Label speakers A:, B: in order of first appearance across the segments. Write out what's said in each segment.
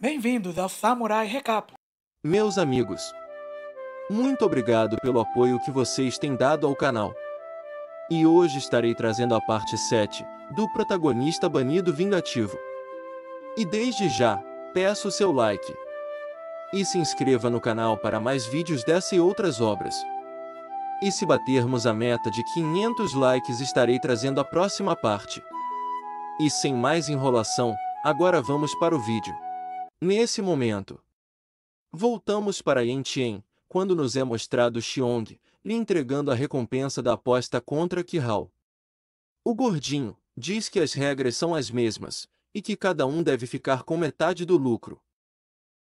A: Bem-vindos ao Samurai Recap.
B: Meus amigos, muito obrigado pelo apoio que vocês têm dado ao canal. E hoje estarei trazendo a parte 7 do protagonista banido vingativo. E desde já, peço seu like. E se inscreva no canal para mais vídeos dessa e outras obras. E se batermos a meta de 500 likes estarei trazendo a próxima parte. E sem mais enrolação, agora vamos para o vídeo. Nesse momento, voltamos para Yantian, quando nos é mostrado Xiong lhe entregando a recompensa da aposta contra Qihao. O gordinho diz que as regras são as mesmas, e que cada um deve ficar com metade do lucro.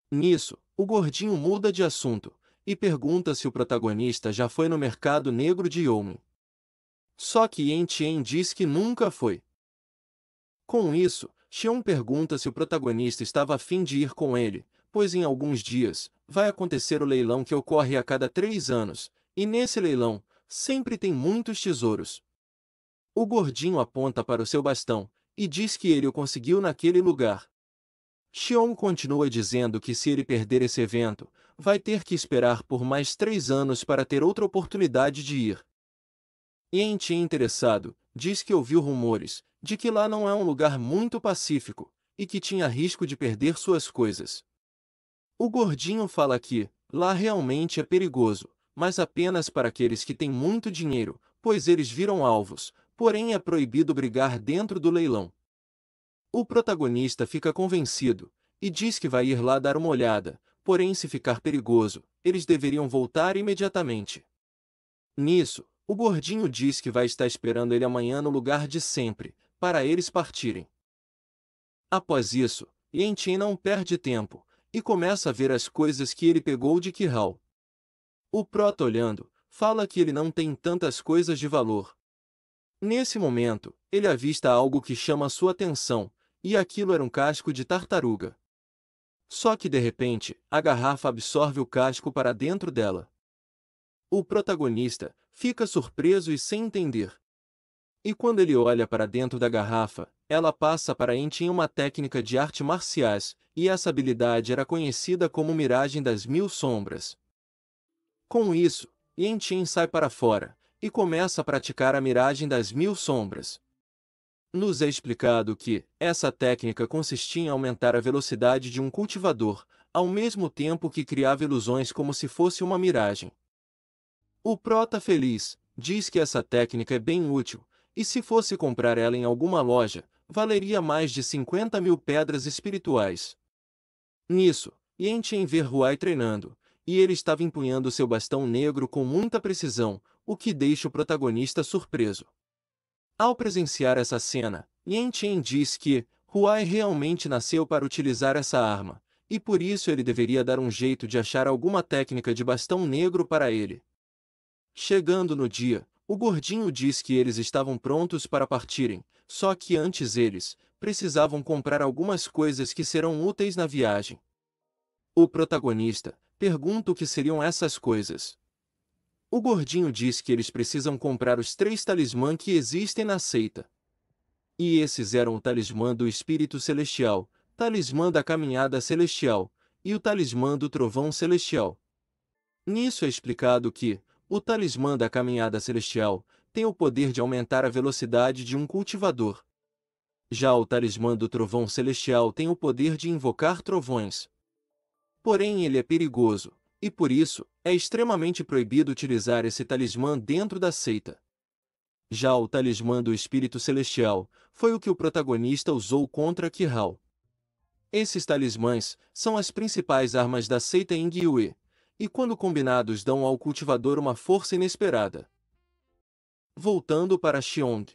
B: Nisso, o gordinho muda de assunto, e pergunta se o protagonista já foi no mercado negro de Youmen. Só que Yantian diz que nunca foi. Com isso, Xiong pergunta se o protagonista estava a fim de ir com ele, pois em alguns dias, vai acontecer o leilão que ocorre a cada 3 anos, e nesse leilão, sempre tem muitos tesouros. O gordinho aponta para o seu bastão, e diz que ele o conseguiu naquele lugar. Xiong continua dizendo que se ele perder esse evento, vai ter que esperar por mais 3 anos para ter outra oportunidade de ir. Yantian, interessado, diz que ouviu rumores de que lá não é um lugar muito pacífico, e que tinha risco de perder suas coisas. O gordinho fala que lá realmente é perigoso, mas apenas para aqueles que têm muito dinheiro, pois eles viram alvos, porém é proibido brigar dentro do leilão. O protagonista fica convencido, e diz que vai ir lá dar uma olhada, porém se ficar perigoso, eles deveriam voltar imediatamente. Nisso, o gordinho diz que vai estar esperando ele amanhã no lugar de sempre, para eles partirem. Após isso, Yantian não perde tempo, e começa a ver as coisas que ele pegou de Qihao. O prota olhando, fala que ele não tem tantas coisas de valor. Nesse momento, ele avista algo que chama sua atenção, e aquilo era um casco de tartaruga. Só que de repente, a garrafa absorve o casco para dentro dela. O protagonista fica surpreso e sem entender. E quando ele olha para dentro da garrafa, ela passa para Yantian uma técnica de artes marciais, e essa habilidade era conhecida como Miragem das Mil Sombras. Com isso, Yantian sai para fora, e começa a praticar a Miragem das Mil Sombras. Nos é explicado que essa técnica consistia em aumentar a velocidade de um cultivador, ao mesmo tempo que criava ilusões como se fosse uma miragem. O prota feliz diz que essa técnica é bem útil, e se fosse comprar ela em alguma loja, valeria mais de 50.000 pedras espirituais. Nisso, Yantian vê Huai treinando, e ele estava empunhando seu bastão negro com muita precisão, o que deixa o protagonista surpreso. Ao presenciar essa cena, Yantian diz que Huai realmente nasceu para utilizar essa arma, e por isso ele deveria dar um jeito de achar alguma técnica de bastão negro para ele. Chegando no dia, o gordinho diz que eles estavam prontos para partirem, só que antes eles precisavam comprar algumas coisas que serão úteis na viagem. O protagonista pergunta o que seriam essas coisas. O gordinho diz que eles precisam comprar os 3 talismãs que existem na seita. E esses eram o talismã do Espírito Celestial, talismã da Caminhada Celestial, e o talismã do Trovão Celestial. Nisso é explicado que o talismã da Caminhada Celestial tem o poder de aumentar a velocidade de um cultivador. Já o talismã do Trovão Celestial tem o poder de invocar trovões. Porém ele é perigoso, e por isso, é extremamente proibido utilizar esse talismã dentro da seita. Já o talismã do Espírito Celestial foi o que o protagonista usou contra Qihao. Esses talismãs são as principais armas da seita Yingyue, e quando combinados dão ao cultivador uma força inesperada. Voltando para Xiong.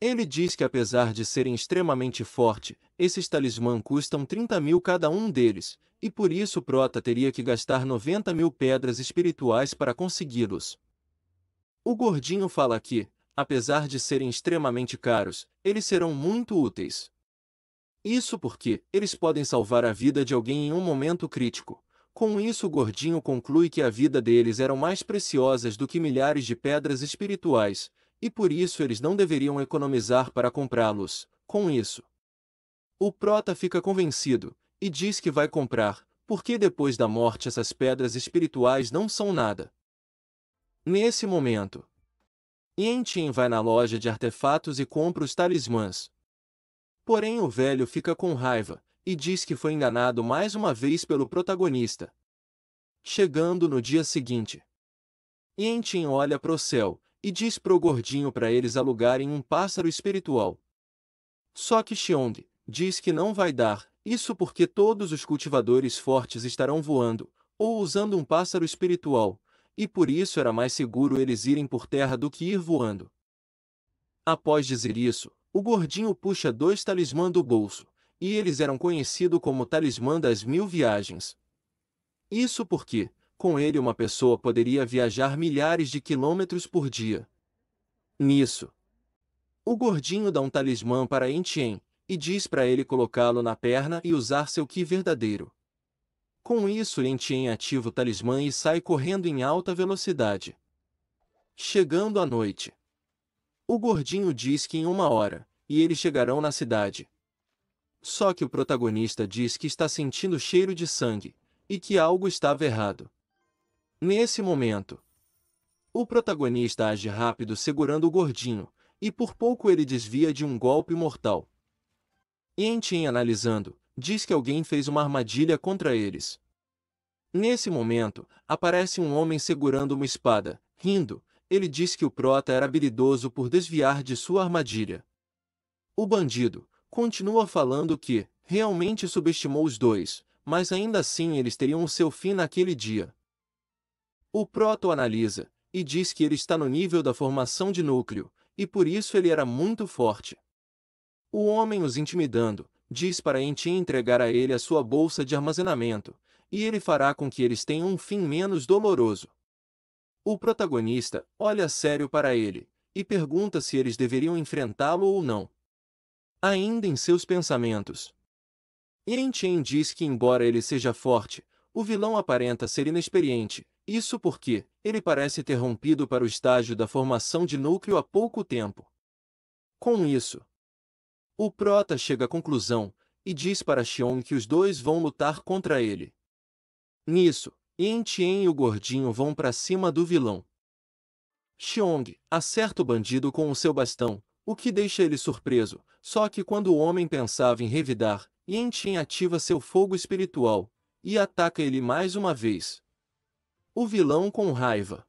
B: Ele diz que apesar de serem extremamente fortes, esses talismãs custam 30.000 cada um deles, e por isso o prota teria que gastar 90.000 pedras espirituais para consegui-los. O gordinho fala que, apesar de serem extremamente caros, eles serão muito úteis. Isso porque eles podem salvar a vida de alguém em um momento crítico. Com isso o gordinho conclui que a vida deles eram mais preciosas do que milhares de pedras espirituais, e por isso eles não deveriam economizar para comprá-los. Com isso, o prota fica convencido, e diz que vai comprar, porque depois da morte essas pedras espirituais não são nada. Nesse momento, Yan-Chen vai na loja de artefatos e compra os talismãs. Porém o velho fica com raiva, e diz que foi enganado mais uma vez pelo protagonista. Chegando no dia seguinte, Yan-Chen olha para o céu, e diz pro gordinho para eles alugarem um pássaro espiritual. Só que Xiong diz que não vai dar, isso porque todos os cultivadores fortes estarão voando, ou usando um pássaro espiritual, e por isso era mais seguro eles irem por terra do que ir voando. Após dizer isso, o gordinho puxa 2 talismãs do bolso, e eles eram conhecidos como talismã das 1000 viagens. Isso porque, com ele uma pessoa poderia viajar milhares de quilômetros por dia. Nisso, o gordinho dá um talismã para Yan-Chen, e diz para ele colocá-lo na perna e usar seu Qi verdadeiro. Com isso Yan-Chen ativa o talismã e sai correndo em alta velocidade. Chegando à noite, o gordinho diz que em 1 hora, e eles chegarão na cidade. Só que o protagonista diz que está sentindo cheiro de sangue, e que algo estava errado. Nesse momento, o protagonista age rápido segurando o gordinho, e por pouco ele desvia de um golpe mortal. Yan-Chen analisando, diz que alguém fez uma armadilha contra eles. Nesse momento, aparece um homem segurando uma espada, rindo. Ele diz que o prota era habilidoso por desviar de sua armadilha. O bandido continua falando que, realmente subestimou os dois, mas ainda assim eles teriam o seu fim naquele dia. O prota o analisa, e diz que ele está no nível da formação de núcleo, e por isso ele era muito forte. O homem os intimidando, diz para Yan-Chen entregar a ele a sua bolsa de armazenamento, e ele fará com que eles tenham um fim menos doloroso. O protagonista olha sério para ele, e pergunta se eles deveriam enfrentá-lo ou não. Ainda em seus pensamentos, Yan-Chen diz que embora ele seja forte, o vilão aparenta ser inexperiente, isso porque ele parece ter rompido para o estágio da formação de núcleo há pouco tempo. Com isso, o prota chega à conclusão, e diz para Xiong que os dois vão lutar contra ele. Nisso, Yan-Chen e o gordinho vão para cima do vilão. Xiong acerta o bandido com o seu bastão, o que deixa ele surpreso, só que quando o homem pensava em revidar, Yan-Chen ativa seu fogo espiritual, e ataca ele mais uma vez. O vilão com raiva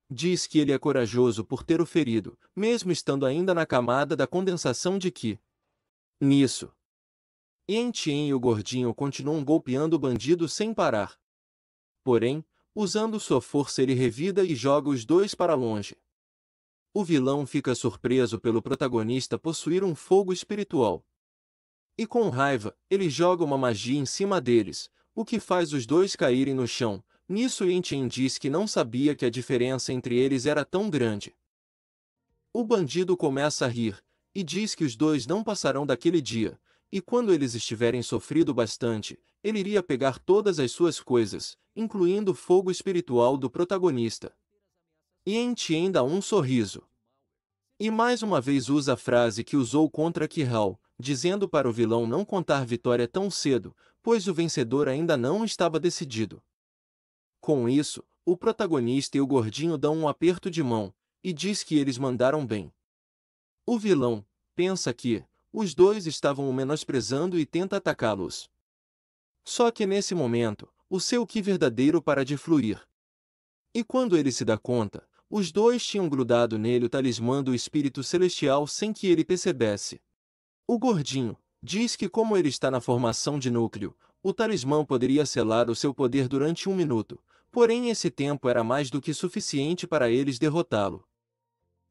B: diz que ele é corajoso por ter o ferido, mesmo estando ainda na camada da condensação de Qi. Nisso, Yan-Chen e o gordinho continuam golpeando o bandido sem parar. Porém, usando sua força ele revida e joga os dois para longe. O vilão fica surpreso pelo protagonista possuir um fogo espiritual. E com raiva, ele joga uma magia em cima deles, o que faz os dois caírem no chão. Nisso Yan-Chen diz que não sabia que a diferença entre eles era tão grande. O bandido começa a rir, e diz que os dois não passarão daquele dia, e quando eles estiverem sofrido bastante, ele iria pegar todas as suas coisas, incluindo o fogo espiritual do protagonista. Yan-Chen dá um sorriso. E mais uma vez usa a frase que usou contra Qihao, dizendo para o vilão não contar vitória tão cedo, pois o vencedor ainda não estava decidido. Com isso, o protagonista e o gordinho dão um aperto de mão, e diz que eles mandaram bem. O vilão pensa que os dois estavam o menosprezando e tenta atacá-los. Só que nesse momento, o seu Qi verdadeiro para de fluir. E quando ele se dá conta, os dois tinham grudado nele o talismã do espírito celestial sem que ele percebesse. O gordinho diz que como ele está na formação de núcleo, o talismã poderia selar o seu poder durante 1 minuto, porém esse tempo era mais do que suficiente para eles derrotá-lo.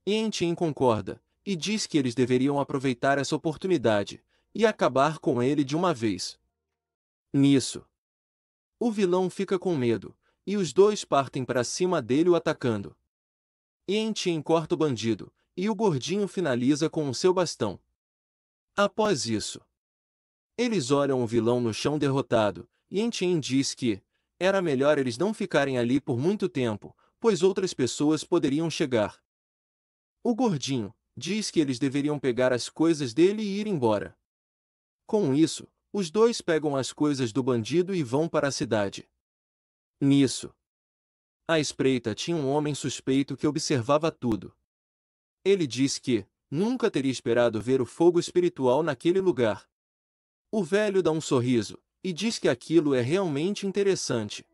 B: Yan-Chen concorda, e diz que eles deveriam aproveitar essa oportunidade, e acabar com ele de uma vez. Nisso, o vilão fica com medo, e os dois partem para cima dele o atacando. Yan-Chen corta o bandido, e o gordinho finaliza com o seu bastão. Após isso, eles olham o vilão no chão derrotado, e Yan-Chen diz que era melhor eles não ficarem ali por muito tempo, pois outras pessoas poderiam chegar. O gordinho diz que eles deveriam pegar as coisas dele e ir embora. Com isso, os dois pegam as coisas do bandido e vão para a cidade. Nisso, à espreita tinha um homem suspeito que observava tudo. Ele diz que nunca teria esperado ver o fogo espiritual naquele lugar. O velho dá um sorriso e diz que aquilo é realmente interessante.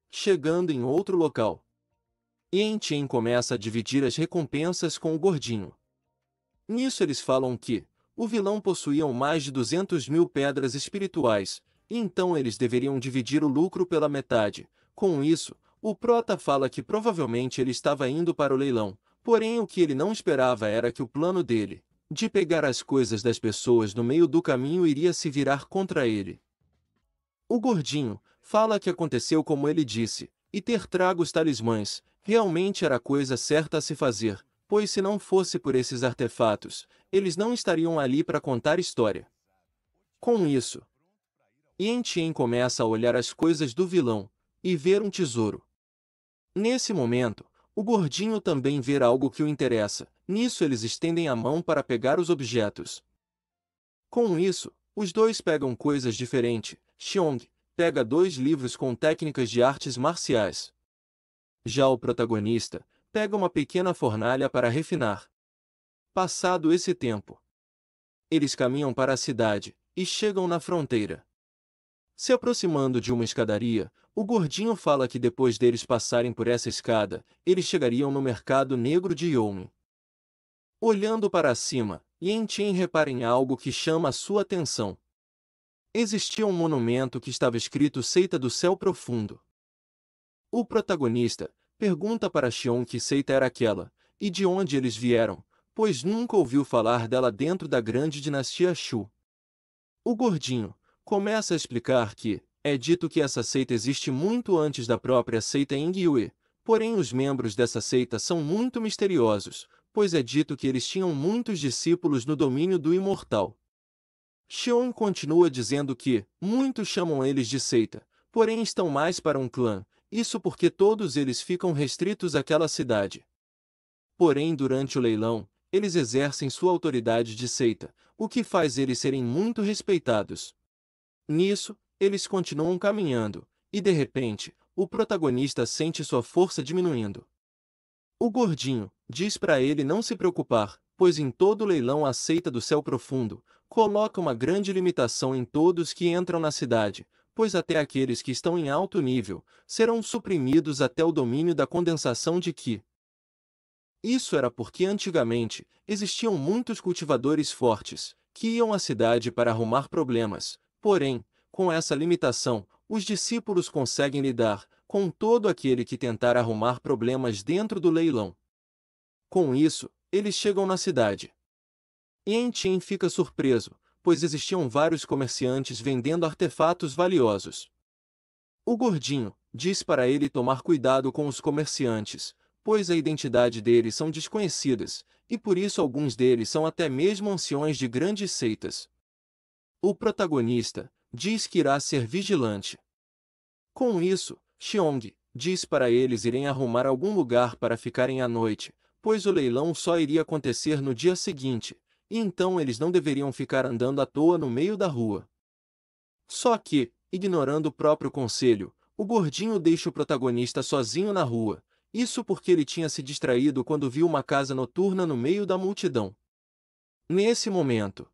B: Chegando em outro local, Yen Chen começa a dividir as recompensas com o gordinho. Nisso eles falam que o vilão possuía mais de 200.000 pedras espirituais, e então eles deveriam dividir o lucro pela metade. Com isso, o prota fala que provavelmente ele estava indo para o leilão, porém o que ele não esperava era que o plano dele, de pegar as coisas das pessoas no meio do caminho, iria se virar contra ele. O gordinho fala que aconteceu como ele disse, e ter trago os talismãs realmente era a coisa certa a se fazer, pois se não fosse por esses artefatos, eles não estariam ali para contar história. Com isso, Yen Chen começa a olhar as coisas do vilão e ver um tesouro. Nesse momento, o gordinho também vê algo que o interessa. Nisso eles estendem a mão para pegar os objetos. Com isso, os dois pegam coisas diferentes. Xiong pega 2 livros com técnicas de artes marciais. Já o protagonista pega uma pequena fornalha para refinar. Passado esse tempo, eles caminham para a cidade e chegam na fronteira. Se aproximando de uma escadaria, o gordinho fala que depois deles passarem por essa escada, eles chegariam no mercado negro de Yomi. Olhando para cima, Yen Chen repara em algo que chama a sua atenção. Existia um monumento que estava escrito Seita do Céu Profundo. O protagonista pergunta para Xiong que seita era aquela, e de onde eles vieram, pois nunca ouviu falar dela dentro da grande dinastia Shu. O gordinho começa a explicar que é dito que essa seita existe muito antes da própria seita Yingyue, porém os membros dessa seita são muito misteriosos, pois é dito que eles tinham muitos discípulos no domínio do imortal. Xiong continua dizendo que muitos chamam eles de seita, porém estão mais para um clã, isso porque todos eles ficam restritos àquela cidade. Porém, durante o leilão, eles exercem sua autoridade de seita, o que faz eles serem muito respeitados. Nisso, eles continuam caminhando, e de repente, o protagonista sente sua força diminuindo. O gordinho diz para ele não se preocupar, pois em todo leilão a seita do Céu Profundo coloca uma grande limitação em todos que entram na cidade, pois até aqueles que estão em alto nível serão suprimidos até o domínio da condensação de Qi. Isso era porque antigamente existiam muitos cultivadores fortes que iam à cidade para arrumar problemas, porém, com essa limitação, os discípulos conseguem lidar com todo aquele que tentar arrumar problemas dentro do leilão. Com isso, eles chegam na cidade. Yen Chen fica surpreso, pois existiam vários comerciantes vendendo artefatos valiosos. O gordinho diz para ele tomar cuidado com os comerciantes, pois a identidade deles são desconhecidas, e por isso alguns deles são até mesmo anciões de grandes seitas. O protagonista diz que irá ser vigilante. Com isso, Xiong diz para eles irem arrumar algum lugar para ficarem à noite, pois o leilão só iria acontecer no dia seguinte, e então eles não deveriam ficar andando à toa no meio da rua. Só que, ignorando o próprio conselho, o gordinho deixa o protagonista sozinho na rua, isso porque ele tinha se distraído quando viu uma casa noturna no meio da multidão. Nesse momento,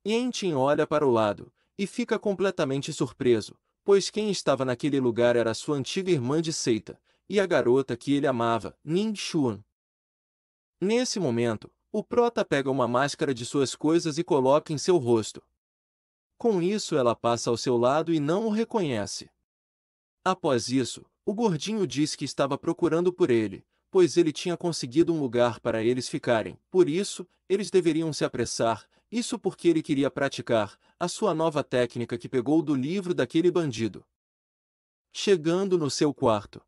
B: Yen Chen olha para o lado e fica completamente surpreso, pois quem estava naquele lugar era sua antiga irmã de seita, e a garota que ele amava, Ning Xuan. Nesse momento, o prota pega uma máscara de suas coisas e coloca em seu rosto. Com isso ela passa ao seu lado e não o reconhece. Após isso, o gordinho diz que estava procurando por ele, pois ele tinha conseguido um lugar para eles ficarem. Por isso, eles deveriam se apressar, isso porque ele queria praticar a sua nova técnica que pegou do livro daquele bandido. Chegando no seu quarto,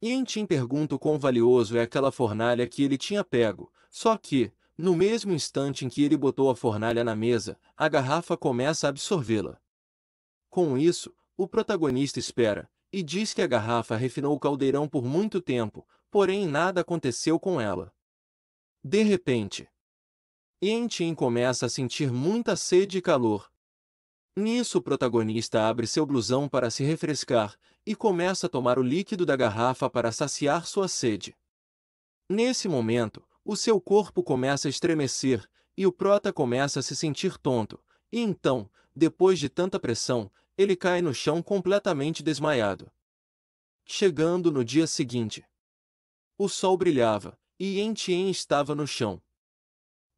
B: Yen Chen pergunta o quão valioso é aquela fornalha que ele tinha pego, só que, no mesmo instante em que ele botou a fornalha na mesa, a garrafa começa a absorvê-la. Com isso, o protagonista espera, e diz que a garrafa refinou o caldeirão por muito tempo, porém nada aconteceu com ela. De repente, Yen Chen começa a sentir muita sede e calor. Nisso o protagonista abre seu blusão para se refrescar, e começa a tomar o líquido da garrafa para saciar sua sede. Nesse momento, o seu corpo começa a estremecer, e o prota começa a se sentir tonto, e então, depois de tanta pressão, ele cai no chão completamente desmaiado. Chegando no dia seguinte, o sol brilhava, e Yen estava no chão.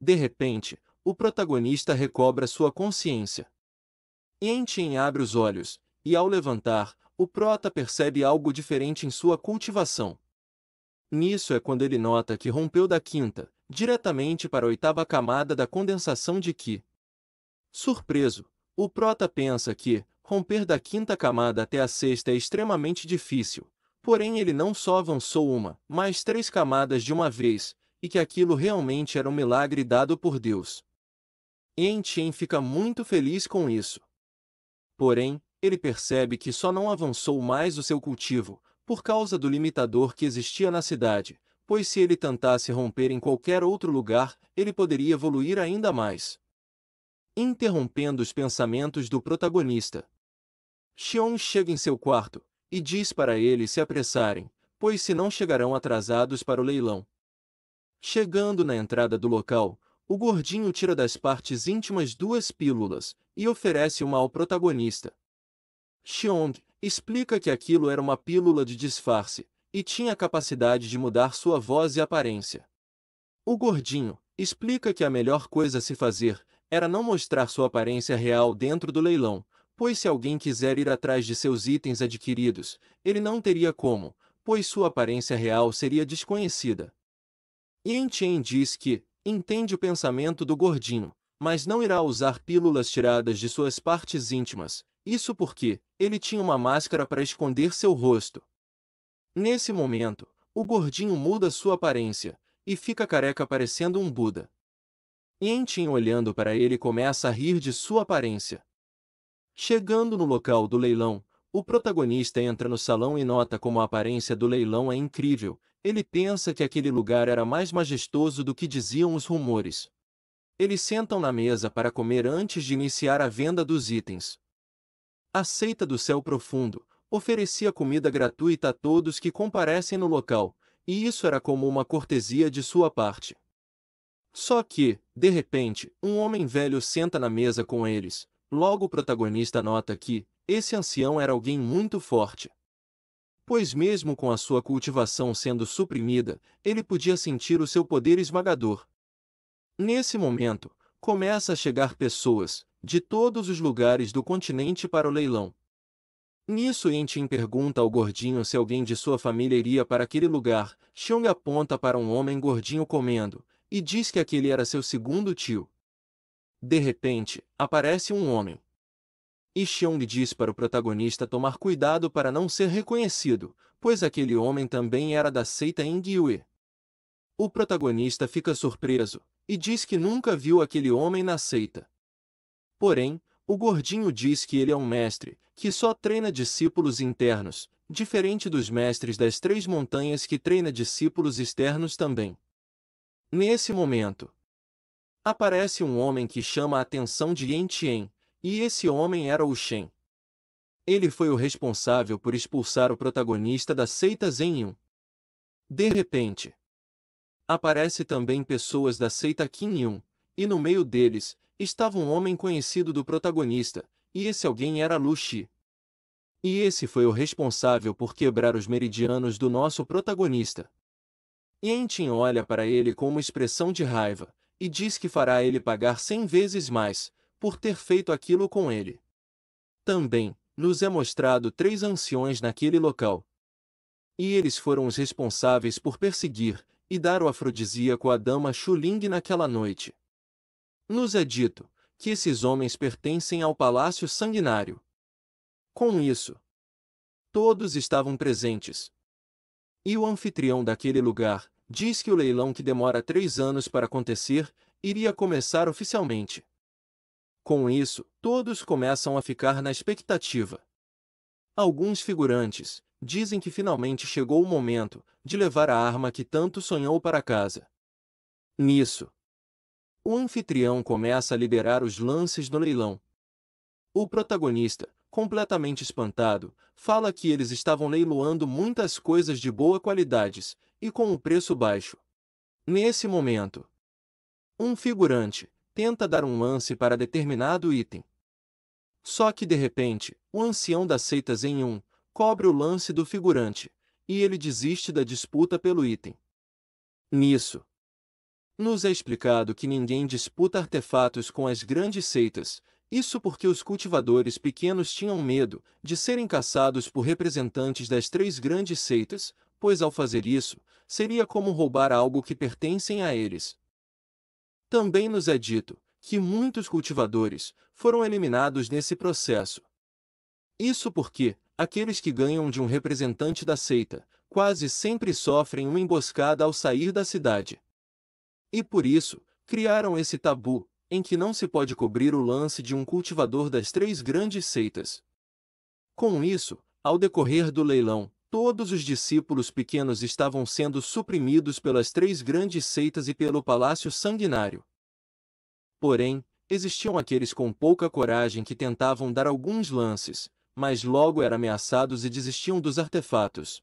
B: De repente, o protagonista recobra sua consciência. Yen abre os olhos, e ao levantar, o prota percebe algo diferente em sua cultivação. Nisso é quando ele nota que rompeu da quinta, diretamente para a oitava camada da condensação de Qi. Surpreso, o prota pensa que romper da quinta camada até a sexta é extremamente difícil, porém ele não só avançou uma, mas 3 camadas de uma vez, e que aquilo realmente era um milagre dado por Deus. Yen fica muito feliz com isso. Porém, ele percebe que só não avançou mais o seu cultivo, por causa do limitador que existia na cidade, pois se ele tentasse romper em qualquer outro lugar, ele poderia evoluir ainda mais. Interrompendo os pensamentos do protagonista, Xion chega em seu quarto, e diz para eles se apressarem, pois senão chegarão atrasados para o leilão. Chegando na entrada do local, o gordinho tira das partes íntimas 2 pílulas, e oferece uma ao protagonista. Xiong explica que aquilo era uma pílula de disfarce, e tinha a capacidade de mudar sua voz e aparência. O gordinho explica que a melhor coisa a se fazer era não mostrar sua aparência real dentro do leilão, pois se alguém quiser ir atrás de seus itens adquiridos, ele não teria como, pois sua aparência real seria desconhecida. Yen diz que entende o pensamento do gordinho, mas não irá usar pílulas tiradas de suas partes íntimas, isso porque ele tinha uma máscara para esconder seu rosto. Nesse momento, o gordinho muda sua aparência, e fica careca parecendo um Buda. Yen olhando para ele começa a rir de sua aparência. Chegando no local do leilão, o protagonista entra no salão e nota como a aparência do leilão é incrível. Ele pensa que aquele lugar era mais majestoso do que diziam os rumores. Eles sentam na mesa para comer antes de iniciar a venda dos itens. A seita do Céu Profundo oferecia comida gratuita a todos que comparecem no local, e isso era como uma cortesia de sua parte. Só que, de repente, um homem velho senta na mesa com eles. Logo o protagonista nota que esse ancião era alguém muito forte. Pois mesmo com a sua cultivação sendo suprimida, ele podia sentir o seu poder esmagador. Nesse momento, começa a chegar pessoas de todos os lugares do continente para o leilão. Nisso Yen pergunta ao gordinho se alguém de sua família iria para aquele lugar. Xiong aponta para um homem gordinho comendo, e diz que aquele era seu segundo tio. De repente, aparece um homem. E Xiong diz para o protagonista tomar cuidado para não ser reconhecido, pois aquele homem também era da seita Engyue. O protagonista fica surpreso, e diz que nunca viu aquele homem na seita. Porém, o gordinho diz que ele é um mestre, que só treina discípulos internos, diferente dos mestres das 3 montanhas que treina discípulos externos também. Nesse momento, aparece um homem que chama a atenção de Yen, e esse homem era o Shen. Ele foi o responsável por expulsar o protagonista da seita Zen. De repente, aparece também pessoas da seita Qin, e no meio deles, estava um homem conhecido do protagonista, e esse alguém era Lu Shi. E esse foi o responsável por quebrar os meridianos do nosso protagonista. Yen olha para ele com uma expressão de raiva, e diz que fará ele pagar 100 vezes mais, por ter feito aquilo com ele. Também, nos é mostrado 3 anciões naquele local. E eles foram os responsáveis por perseguir e dar o afrodisíaco à dama Xuling naquela noite. Nos é dito que esses homens pertencem ao Palácio Sanguinário. Com isso, todos estavam presentes. E o anfitrião daquele lugar diz que o leilão, que demora 3 anos para acontecer, iria começar oficialmente. Com isso, todos começam a ficar na expectativa. Alguns figurantes dizem que finalmente chegou o momento de levar a arma que tanto sonhou para casa. Nisso, o anfitrião começa a liberar os lances no leilão. O protagonista, completamente espantado, fala que eles estavam leiloando muitas coisas de boa qualidade e com um preço baixo. Nesse momento, um figurante tenta dar um lance para determinado item. Só que de repente, o ancião das seitas em um cobre o lance do figurante, e ele desiste da disputa pelo item. Nisso, nos é explicado que ninguém disputa artefatos com as grandes seitas, isso porque os cultivadores pequenos tinham medo de serem caçados por representantes das três grandes seitas, pois ao fazer isso, seria como roubar algo que pertencem a eles. Também nos é dito que muitos cultivadores foram eliminados nesse processo. Isso porque aqueles que ganham de um representante da seita quase sempre sofrem uma emboscada ao sair da cidade. E por isso, criaram esse tabu, em que não se pode cobrir o lance de um cultivador das três grandes seitas. Com isso, ao decorrer do leilão, todos os discípulos pequenos estavam sendo suprimidos pelas três grandes seitas e pelo Palácio Sanguinário. Porém, existiam aqueles com pouca coragem que tentavam dar alguns lances, mas logo eram ameaçados e desistiam dos artefatos.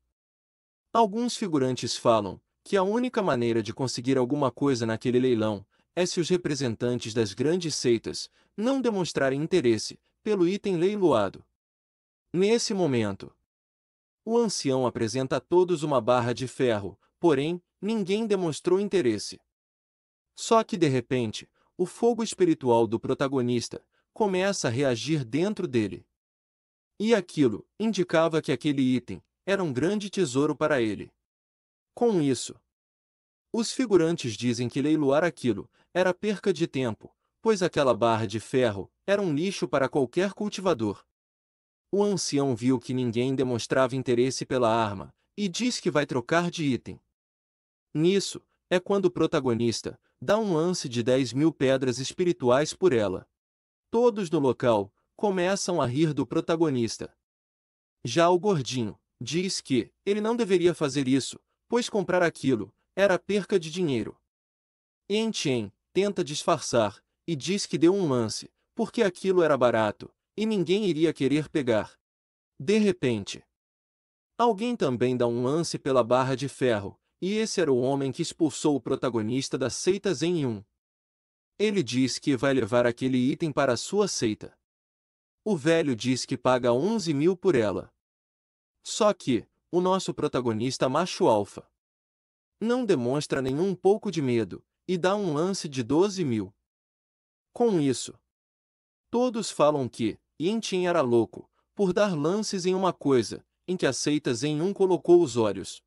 B: Alguns figurantes falam que a única maneira de conseguir alguma coisa naquele leilão é se os representantes das grandes seitas não demonstrarem interesse pelo item leiloado. Nesse momento, o ancião apresenta a todos uma barra de ferro, porém, ninguém demonstrou interesse. Só que de repente, o fogo espiritual do protagonista começa a reagir dentro dele. E aquilo indicava que aquele item era um grande tesouro para ele. Com isso, os figurantes dizem que leiloar aquilo era perca de tempo, pois aquela barra de ferro era um lixo para qualquer cultivador. O ancião viu que ninguém demonstrava interesse pela arma, e diz que vai trocar de item. Nisso, é quando o protagonista dá um lance de 10.000 pedras espirituais por ela. Todos no local começam a rir do protagonista. Já o gordinho diz que ele não deveria fazer isso, pois comprar aquilo era perca de dinheiro. Yen tenta disfarçar e diz que deu um lance, porque aquilo era barato e ninguém iria querer pegar. De repente, alguém também dá um lance pela barra de ferro, e esse era o homem que expulsou o protagonista da seita Zen 1. Ele diz que vai levar aquele item para a sua seita. O velho diz que paga 11.000 por ela. Só que, o nosso protagonista macho alfa não demonstra nenhum pouco de medo, e dá um lance de 12.000. Com isso, todos falam que Yen era louco, por dar lances em uma coisa, em que a seita Zen 1 colocou os olhos.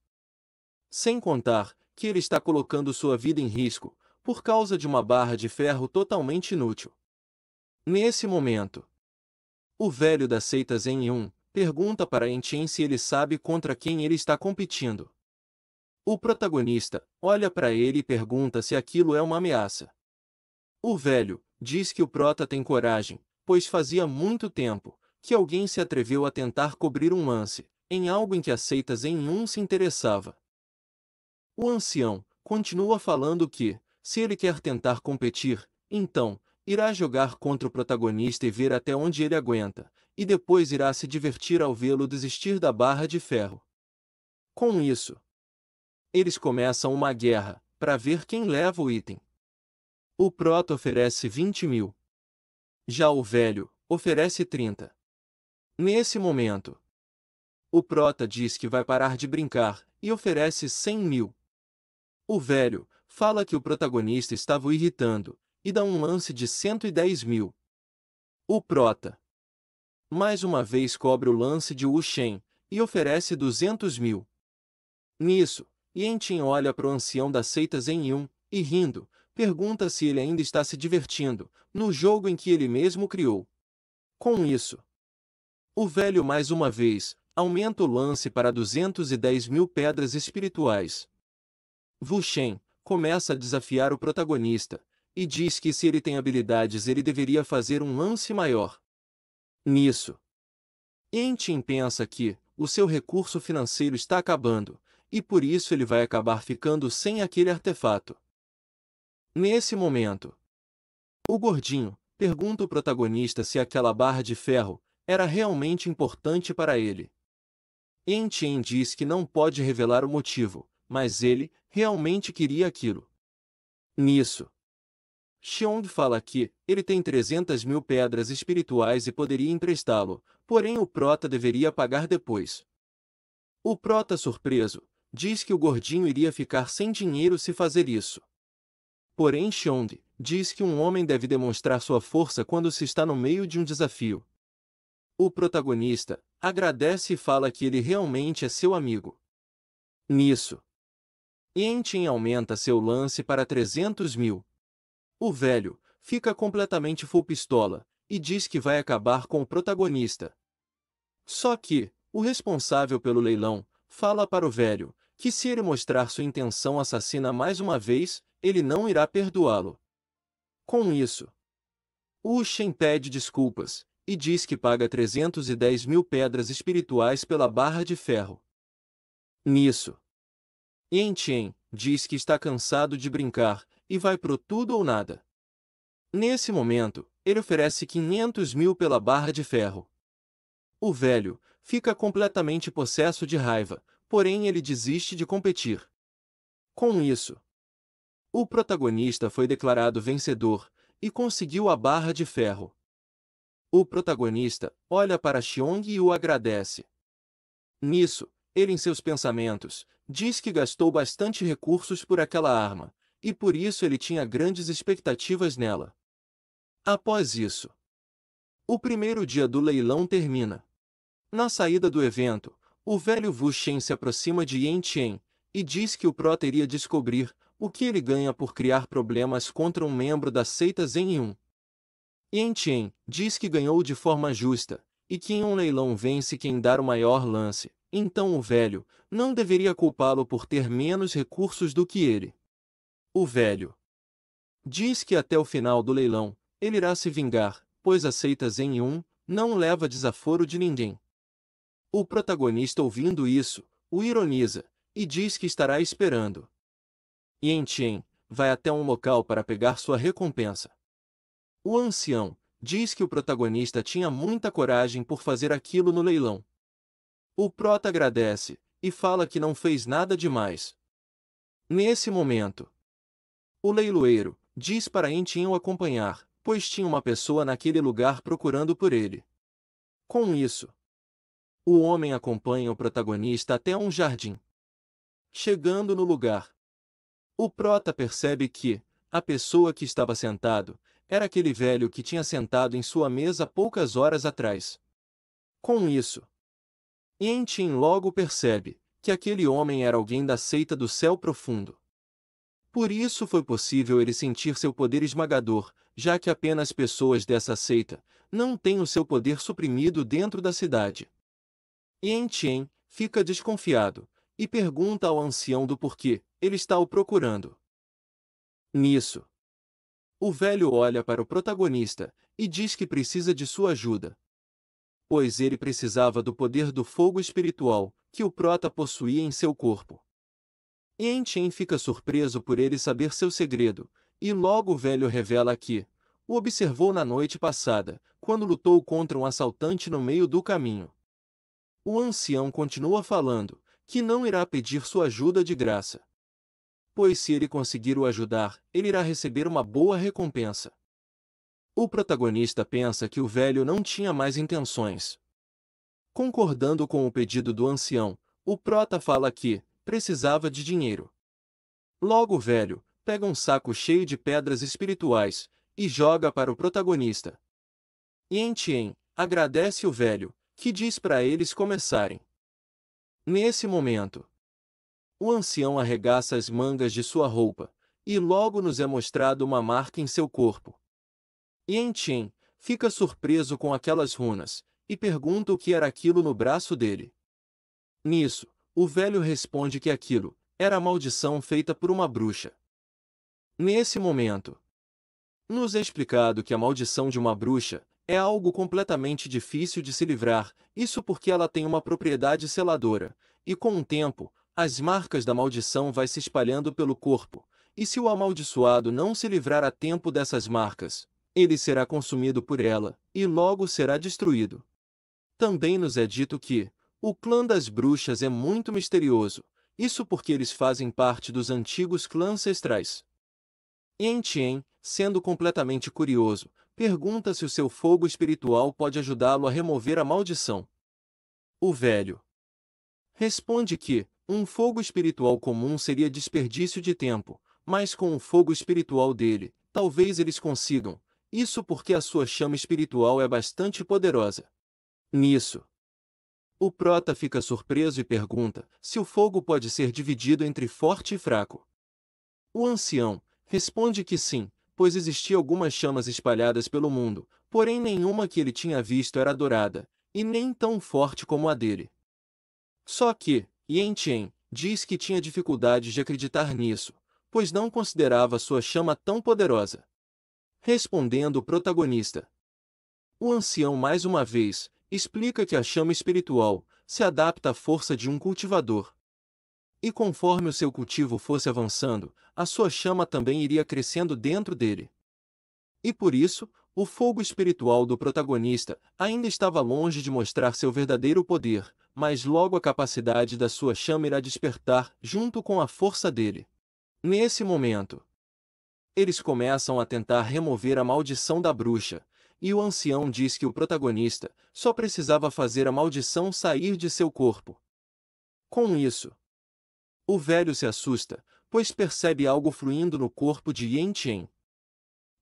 B: Sem contar que ele está colocando sua vida em risco, por causa de uma barra de ferro totalmente inútil. Nesse momento, o velho da seita Zen 1 pergunta para Yen se ele sabe contra quem ele está competindo. O protagonista olha para ele e pergunta se aquilo é uma ameaça. O velho diz que o prota tem coragem, pois fazia muito tempo que alguém se atreveu a tentar cobrir um lance em algo em que a seita Zen 1 se interessava. O ancião continua falando que, se ele quer tentar competir, então, irá jogar contra o protagonista e ver até onde ele aguenta, e depois irá se divertir ao vê-lo desistir da barra de ferro. Com isso, eles começam uma guerra, para ver quem leva o item. O prota oferece 20.000. Já o velho oferece 30. Nesse momento, o prota diz que vai parar de brincar, e oferece 100.000. O velho fala que o protagonista estava o irritando, e dá um lance de 110.000. O prota, mais uma vez, cobre o lance de Wu Shen, e oferece 200.000. Nisso, Yen olha para o ancião da seita Zen 1, e rindo, pergunta se ele ainda está se divertindo, no jogo em que ele mesmo criou. Com isso, o velho mais uma vez aumenta o lance para 210.000 pedras espirituais. Wu Shen começa a desafiar o protagonista, e diz que se ele tem habilidades ele deveria fazer um lance maior. Nisso, Yen pensa que o seu recurso financeiro está acabando, e por isso ele vai acabar ficando sem aquele artefato. Nesse momento, o gordinho pergunta o protagonista se aquela barra de ferro era realmente importante para ele. Yan Chen diz que não pode revelar o motivo, mas ele realmente queria aquilo. Nisso, Xiong fala que ele tem 300.000 pedras espirituais e poderia emprestá-lo, porém o prota deveria pagar depois. O prota, surpreso, diz que o gordinho iria ficar sem dinheiro se fazer isso. Porém Xiong diz que um homem deve demonstrar sua força quando se está no meio de um desafio. O protagonista agradece e fala que ele realmente é seu amigo. Nisso, Yan Chen aumenta seu lance para 300.000. O velho fica completamente full pistola e diz que vai acabar com o protagonista. Só que o responsável pelo leilão fala para o velho que se ele mostrar sua intenção assassina mais uma vez, ele não irá perdoá-lo. Com isso, Wu Shen pede desculpas e diz que paga 310.000 pedras espirituais pela barra de ferro. Nisso, Yan Chen diz que está cansado de brincar e vai pro tudo ou nada. Nesse momento, ele oferece 500.000 pela barra de ferro. O velho fica completamente possesso de raiva, porém ele desiste de competir. Com isso, o protagonista foi declarado vencedor e conseguiu a barra de ferro. O protagonista olha para Xiong e o agradece. Nisso, ele em seus pensamentos, diz que gastou bastante recursos por aquela arma, e por isso ele tinha grandes expectativas nela. Após isso, o primeiro dia do leilão termina. Na saída do evento, o velho Wu Shen se aproxima de Yan Chen e diz que o prota iria descobrir o que ele ganha por criar problemas contra um membro da seita Zen Yun. Yan Chen diz que ganhou de forma justa e que em um leilão vence quem dar o maior lance, então o velho não deveria culpá-lo por ter menos recursos do que ele. O velho diz que até o final do leilão ele irá se vingar, pois a seita Zen Yun não leva desaforo de ninguém. O protagonista, ouvindo isso, o ironiza e diz que estará esperando. Yan Chen vai até um local para pegar sua recompensa. O ancião diz que o protagonista tinha muita coragem por fazer aquilo no leilão. O prota agradece e fala que não fez nada demais. Nesse momento, o leiloeiro diz para Yan Chen o acompanhar, pois tinha uma pessoa naquele lugar procurando por ele. Com isso, o homem acompanha o protagonista até um jardim. Chegando no lugar, o prota percebe que a pessoa que estava sentado era aquele velho que tinha sentado em sua mesa poucas horas atrás. Com isso, Yan Chen logo percebe que aquele homem era alguém da seita do Céu Profundo. Por isso foi possível ele sentir seu poder esmagador, já que apenas pessoas dessa seita não têm o seu poder suprimido dentro da cidade. Yan Chen fica desconfiado e pergunta ao ancião do porquê ele está o procurando. Nisso, o velho olha para o protagonista e diz que precisa de sua ajuda, pois ele precisava do poder do fogo espiritual que o prota possuía em seu corpo. Yan Chen fica surpreso por ele saber seu segredo, e logo o velho revela que o observou na noite passada, quando lutou contra um assaltante no meio do caminho. O ancião continua falando que não irá pedir sua ajuda de graça, pois se ele conseguir o ajudar, ele irá receber uma boa recompensa. O protagonista pensa que o velho não tinha mais intenções. Concordando com o pedido do ancião, o prota fala que precisava de dinheiro. Logo o velho pega um saco cheio de pedras espirituais e joga para o protagonista. Yan Chen agradece o velho, que diz para eles começarem. Nesse momento, o ancião arregaça as mangas de sua roupa, e logo nos é mostrado uma marca em seu corpo. Yan Chen fica surpreso com aquelas runas, e pergunta o que era aquilo no braço dele. Nisso, o velho responde que aquilo era a maldição feita por uma bruxa. Nesse momento, nos é explicado que a maldição de uma bruxa é algo completamente difícil de se livrar, isso porque ela tem uma propriedade seladora, e com o tempo, as marcas da maldição vai se espalhando pelo corpo, e se o amaldiçoado não se livrar a tempo dessas marcas, Ele será consumido por ela, e logo será destruído. Também nos é dito que o clã das bruxas é muito misterioso, isso porque eles fazem parte dos antigos clãs ancestrais. Yan Tien, sendo completamente curioso, pergunta se o seu fogo espiritual pode ajudá-lo a remover a maldição. O velho responde que um fogo espiritual comum seria desperdício de tempo, mas com o fogo espiritual dele, talvez eles consigam, isso porque a sua chama espiritual é bastante poderosa. Nisso, o prota fica surpreso e pergunta se o fogo pode ser dividido entre forte e fraco. O ancião responde que sim, pois existiam algumas chamas espalhadas pelo mundo, porém nenhuma que ele tinha visto era dourada, e nem tão forte como a dele. Só que, Yan Tien diz que tinha dificuldades de acreditar nisso, pois não considerava sua chama tão poderosa. Respondendo o protagonista, o ancião mais uma vez explica que a chama espiritual se adapta à força de um cultivador. E conforme o seu cultivo fosse avançando, a sua chama também iria crescendo dentro dele. E por isso, o fogo espiritual do protagonista ainda estava longe de mostrar seu verdadeiro poder, mas logo a capacidade da sua chama irá despertar junto com a força dele. Nesse momento, eles começam a tentar remover a maldição da bruxa, e o ancião diz que o protagonista só precisava fazer a maldição sair de seu corpo. Com isso, o velho se assusta, pois percebe algo fluindo no corpo de Yan Tien.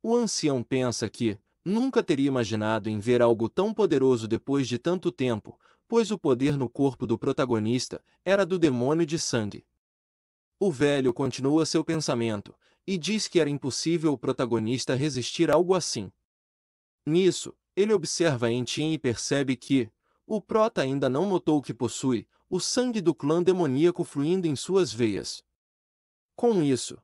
B: O ancião pensa que nunca teria imaginado em ver algo tão poderoso depois de tanto tempo, pois o poder no corpo do protagonista era do demônio de sangue. O velho continua seu pensamento, e diz que era impossível o protagonista resistir a algo assim. Nisso, ele observa Yan Tien e percebe que o prota ainda não notou que possui o sangue do clã demoníaco fluindo em suas veias. Com isso,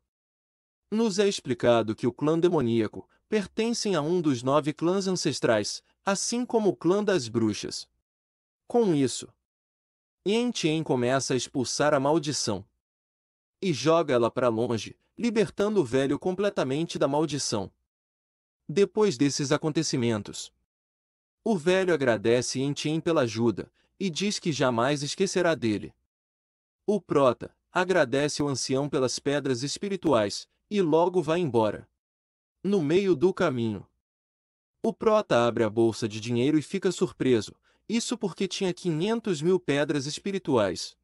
B: nos é explicado que o clã demoníaco pertence a um dos 9 clãs ancestrais, assim como o clã das bruxas. Com isso, Yan Tien começa a expulsar a maldição e joga ela para longe, libertando o velho completamente da maldição. Depois desses acontecimentos, o velho agradece Yan Tien pela ajuda e diz que jamais esquecerá dele. O prota agradece o ancião pelas pedras espirituais e logo vai embora. No meio do caminho, o prota abre a bolsa de dinheiro e fica surpreso, isso porque tinha 500.000 pedras espirituais.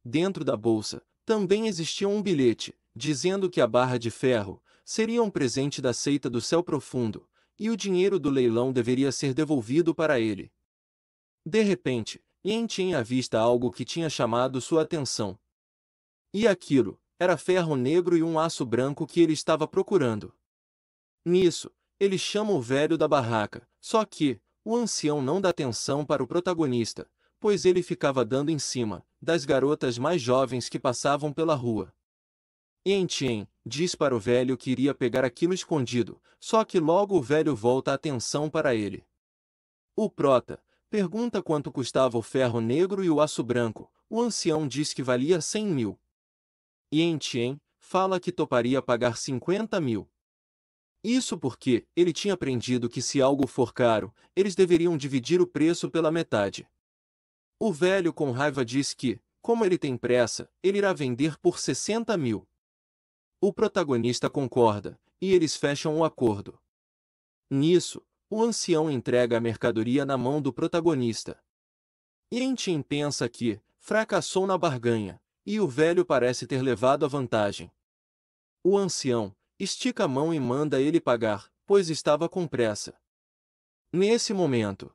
B: Dentro da bolsa, também existia um bilhete, dizendo que a barra de ferro seria um presente da seita do céu profundo, e o dinheiro do leilão deveria ser devolvido para ele. De repente, Yan Tien avista algo que tinha chamado sua atenção. E aquilo era ferro negro e um aço branco que ele estava procurando. Nisso, ele chama o velho da barraca, só que o ancião não dá atenção para o protagonista, pois ele ficava dando em cima das garotas mais jovens que passavam pela rua. Yan Tien diz para o velho que iria pegar aquilo escondido, só que logo o velho volta a atenção para ele. O prota pergunta quanto custava o ferro negro e o aço branco. O ancião diz que valia 100.000. Yan Tien fala que toparia pagar 50.000. Isso porque ele tinha aprendido que se algo for caro, eles deveriam dividir o preço pela metade. O velho com raiva diz que, como ele tem pressa, ele irá vender por 60.000. O protagonista concorda, e eles fecham o acordo. Nisso, o ancião entrega a mercadoria na mão do protagonista. Yan Tien pensa que fracassou na barganha, e o velho parece ter levado a vantagem. O ancião estica a mão e manda ele pagar, pois estava com pressa. Nesse momento,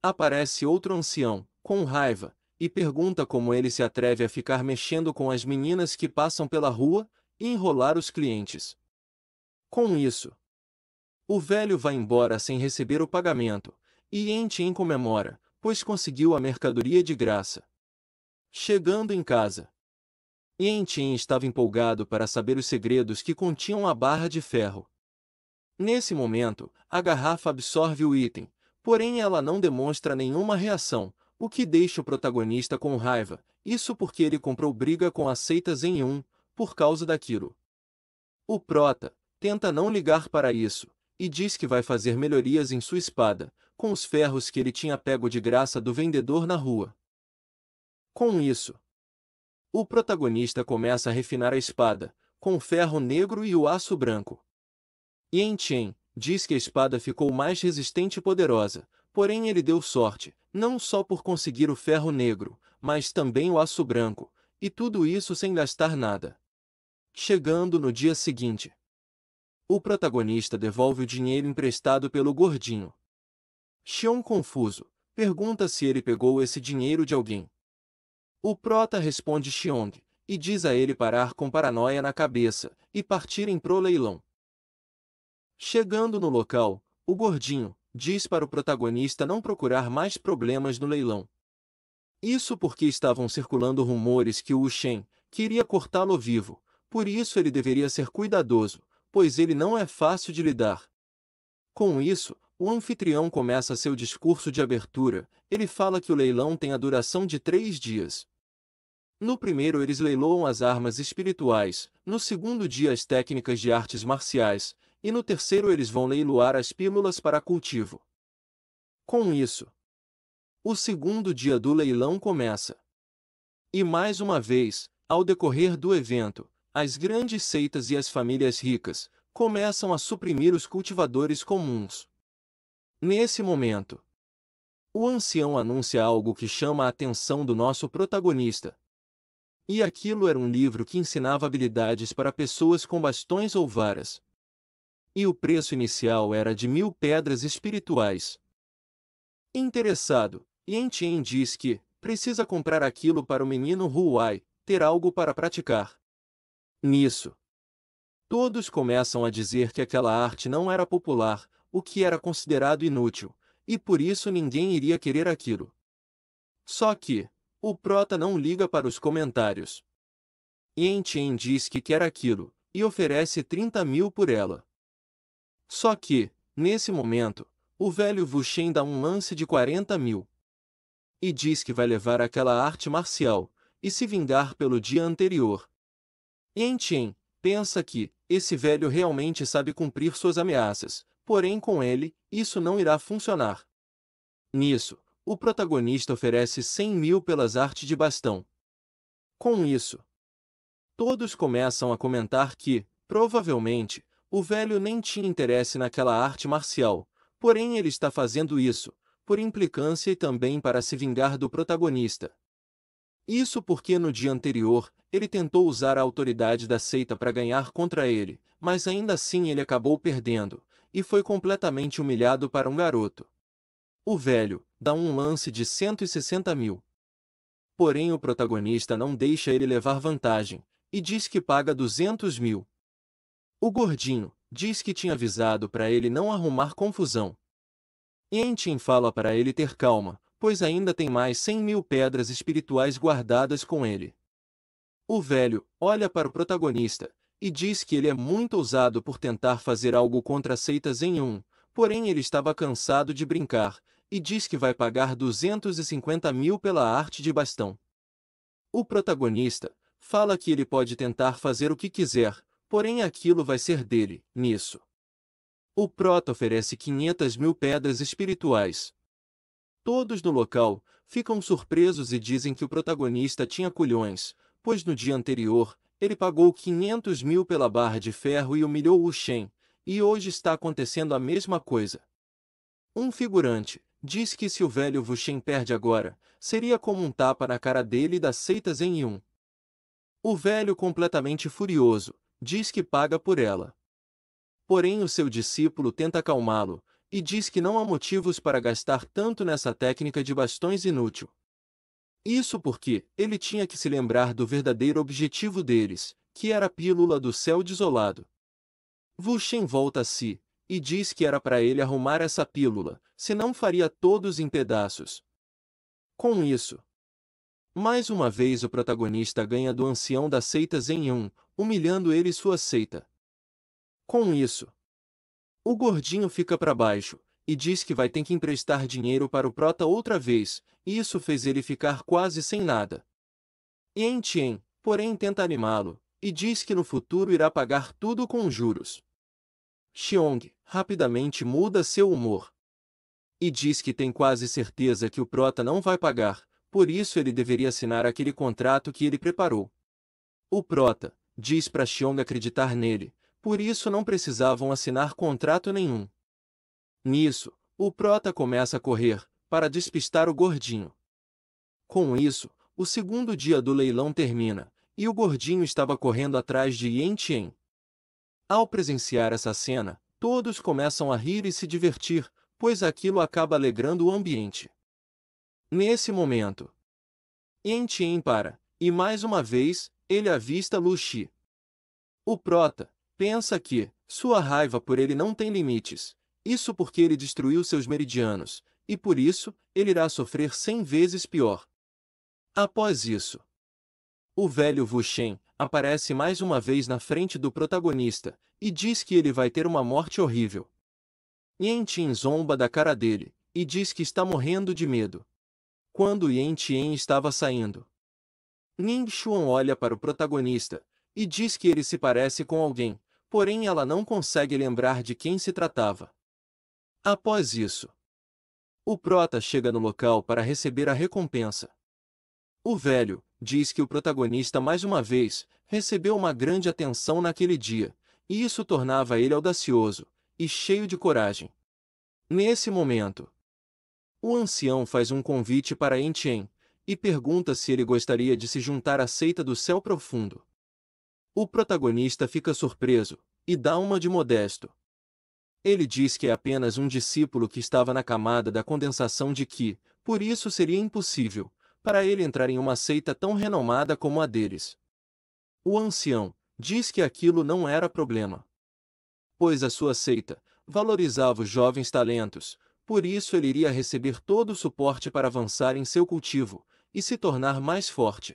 B: aparece outro ancião, com raiva, e pergunta como ele se atreve a ficar mexendo com as meninas que passam pela rua e enrolar os clientes. Com isso, o velho vai embora sem receber o pagamento, e Yan Tien comemora, pois conseguiu a mercadoria de graça. Chegando em casa, Yan Tien estava empolgado para saber os segredos que continham a barra de ferro. Nesse momento, a garrafa absorve o item, porém ela não demonstra nenhuma reação, o que deixa o protagonista com raiva, isso porque ele comprou briga com as seitas por causa daquilo. O prota tenta não ligar para isso, e diz que vai fazer melhorias em sua espada, com os ferros que ele tinha pego de graça do vendedor na rua. Com isso, o protagonista começa a refinar a espada, com o ferro negro e o aço branco. Yan Chen diz que a espada ficou mais resistente e poderosa, porém ele deu sorte, não só por conseguir o ferro negro, mas também o aço branco, e tudo isso sem gastar nada. Chegando no dia seguinte, o protagonista devolve o dinheiro emprestado pelo gordinho. Xion, confuso, pergunta se ele pegou esse dinheiro de alguém. O prota responde Xiong, e diz a ele parar com paranoia na cabeça, e partirem pro leilão. Chegando no local, o gordinho diz para o protagonista não procurar mais problemas no leilão. Isso porque estavam circulando rumores que o Wu Shen queria cortá-lo vivo, por isso ele deveria ser cuidadoso, pois ele não é fácil de lidar. Com isso, o anfitrião começa seu discurso de abertura. Ele fala que o leilão tem a duração de 3 dias. No primeiro eles leiloam as armas espirituais, no segundo dia as técnicas de artes marciais, e no terceiro eles vão leiloar as pílulas para cultivo. Com isso, o segundo dia do leilão começa. E mais uma vez, ao decorrer do evento, as grandes seitas e as famílias ricas começam a suprimir os cultivadores comuns. Nesse momento, o ancião anuncia algo que chama a atenção do nosso protagonista. E aquilo era um livro que ensinava habilidades para pessoas com bastões ou varas. E o preço inicial era de 1000 pedras espirituais. Interessado, Yan Chen diz que precisa comprar aquilo para o menino Huai ter algo para praticar. Nisso, todos começam a dizer que aquela arte não era popular, o que era considerado inútil, e por isso ninguém iria querer aquilo. Só que o prota não liga para os comentários. Yan Chen diz que quer aquilo, e oferece 30.000 por ela. Só que, nesse momento, o velho Wu Shen dá um lance de 40.000. E diz que vai levar aquela arte marcial, e se vingar pelo dia anterior. Yan Chen pensa que esse velho realmente sabe cumprir suas ameaças, porém com ele, isso não irá funcionar. Nisso, o protagonista oferece 100.000 pelas artes de bastão. Com isso, todos começam a comentar que, provavelmente, o velho nem tinha interesse naquela arte marcial, porém ele está fazendo isso, por implicância e também para se vingar do protagonista. Isso porque no dia anterior, ele tentou usar a autoridade da seita para ganhar contra ele, mas ainda assim ele acabou perdendo, e foi completamente humilhado para um garoto. O velho dá um lance de 160.000. Porém o protagonista não deixa ele levar vantagem, e diz que paga 200.000. O gordinho diz que tinha avisado para ele não arrumar confusão. Yan Chen fala para ele ter calma, pois ainda tem mais 100.000 pedras espirituais guardadas com ele. O velho olha para o protagonista e diz que ele é muito ousado por tentar fazer algo contra as seitas em um, porém ele estava cansado de brincar, e diz que vai pagar 250.000 pela arte de bastão. O protagonista fala que ele pode tentar fazer o que quiser, porém aquilo vai ser dele. Nisso, o prota oferece 500.000 pedras espirituais. Todos no local ficam surpresos e dizem que o protagonista tinha culhões, pois no dia anterior, ele pagou 500.000 pela barra de ferro e humilhou Wu Shen, e hoje está acontecendo a mesma coisa. Um figurante diz que se o velho Wu Shen perde agora, seria como um tapa na cara dele e das seitas em um. O velho, completamente furioso, diz que paga por ela. Porém o seu discípulo tenta acalmá-lo, e diz que não há motivos para gastar tanto nessa técnica de bastões inútil. Isso porque ele tinha que se lembrar do verdadeiro objetivo deles, que era a pílula do céu desolado. Wu Shen volta a si, e diz que era para ele arrumar essa pílula, senão faria todos em pedaços. Com isso, mais uma vez o protagonista ganha do ancião das seitas em um, humilhando ele e sua seita. Com isso, o gordinho fica para baixo, e diz que vai ter que emprestar dinheiro para o prota outra vez, e isso fez ele ficar quase sem nada. Yan Chen, porém tenta animá-lo, e diz que no futuro irá pagar tudo com juros. Xiong rapidamente muda seu humor e diz que tem quase certeza que o Prota não vai pagar, por isso ele deveria assinar aquele contrato que ele preparou. O Prota diz para Xiong acreditar nele, por isso não precisavam assinar contrato nenhum. Nisso, o Prota começa a correr, para despistar o gordinho. Com isso, o segundo dia do leilão termina, e o gordinho estava correndo atrás de Yan Tian. Ao presenciar essa cena, todos começam a rir e se divertir, pois aquilo acaba alegrando o ambiente. Nesse momento, Yan Tian para, e mais uma vez, ele avista Lu Xi. O Prota pensa que sua raiva por ele não tem limites, isso porque ele destruiu seus meridianos, e por isso, ele irá sofrer 100 vezes pior. Após isso, o velho Wu Shen aparece mais uma vez na frente do protagonista, e diz que ele vai ter uma morte horrível. Yan Tian zomba da cara dele, e diz que está morrendo de medo. Quando Yan Tian estava saindo, Ning Xuan olha para o protagonista, e diz que ele se parece com alguém, porém ela não consegue lembrar de quem se tratava. Após isso, o Prota chega no local para receber a recompensa. O velho diz que o protagonista mais uma vez recebeu uma grande atenção naquele dia, e isso tornava ele audacioso e cheio de coragem. Nesse momento, o ancião faz um convite para Yan Tian e pergunta se ele gostaria de se juntar à seita do Céu Profundo. O protagonista fica surpreso e dá uma de modesto. Ele diz que é apenas um discípulo que estava na camada da condensação de Qi, por isso seria impossível para ele entrar em uma seita tão renomada como a deles. O ancião diz que aquilo não era problema, pois a sua seita valorizava os jovens talentos, por isso ele iria receber todo o suporte para avançar em seu cultivo e se tornar mais forte.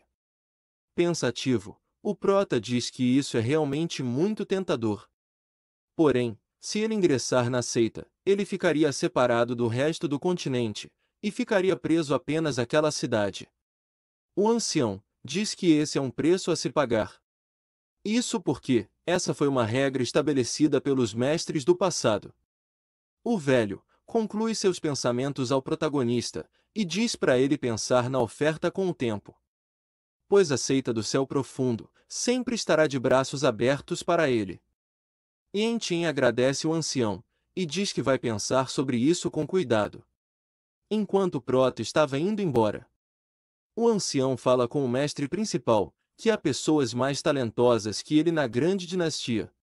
B: Pensativo, o Prota diz que isso é realmente muito tentador. Porém, se ele ingressar na seita, ele ficaria separado do resto do continente, e ficaria preso apenas àquela cidade. O ancião diz que esse é um preço a se pagar. Isso porque essa foi uma regra estabelecida pelos mestres do passado. O velho conclui seus pensamentos ao protagonista e diz para ele pensar na oferta com o tempo, pois a seita do Céu Profundo sempre estará de braços abertos para ele. Yan Tian agradece o ancião e diz que vai pensar sobre isso com cuidado. Enquanto o Prota estava indo embora, o ancião fala com o mestre principal, que há pessoas mais talentosas que ele na grande dinastia.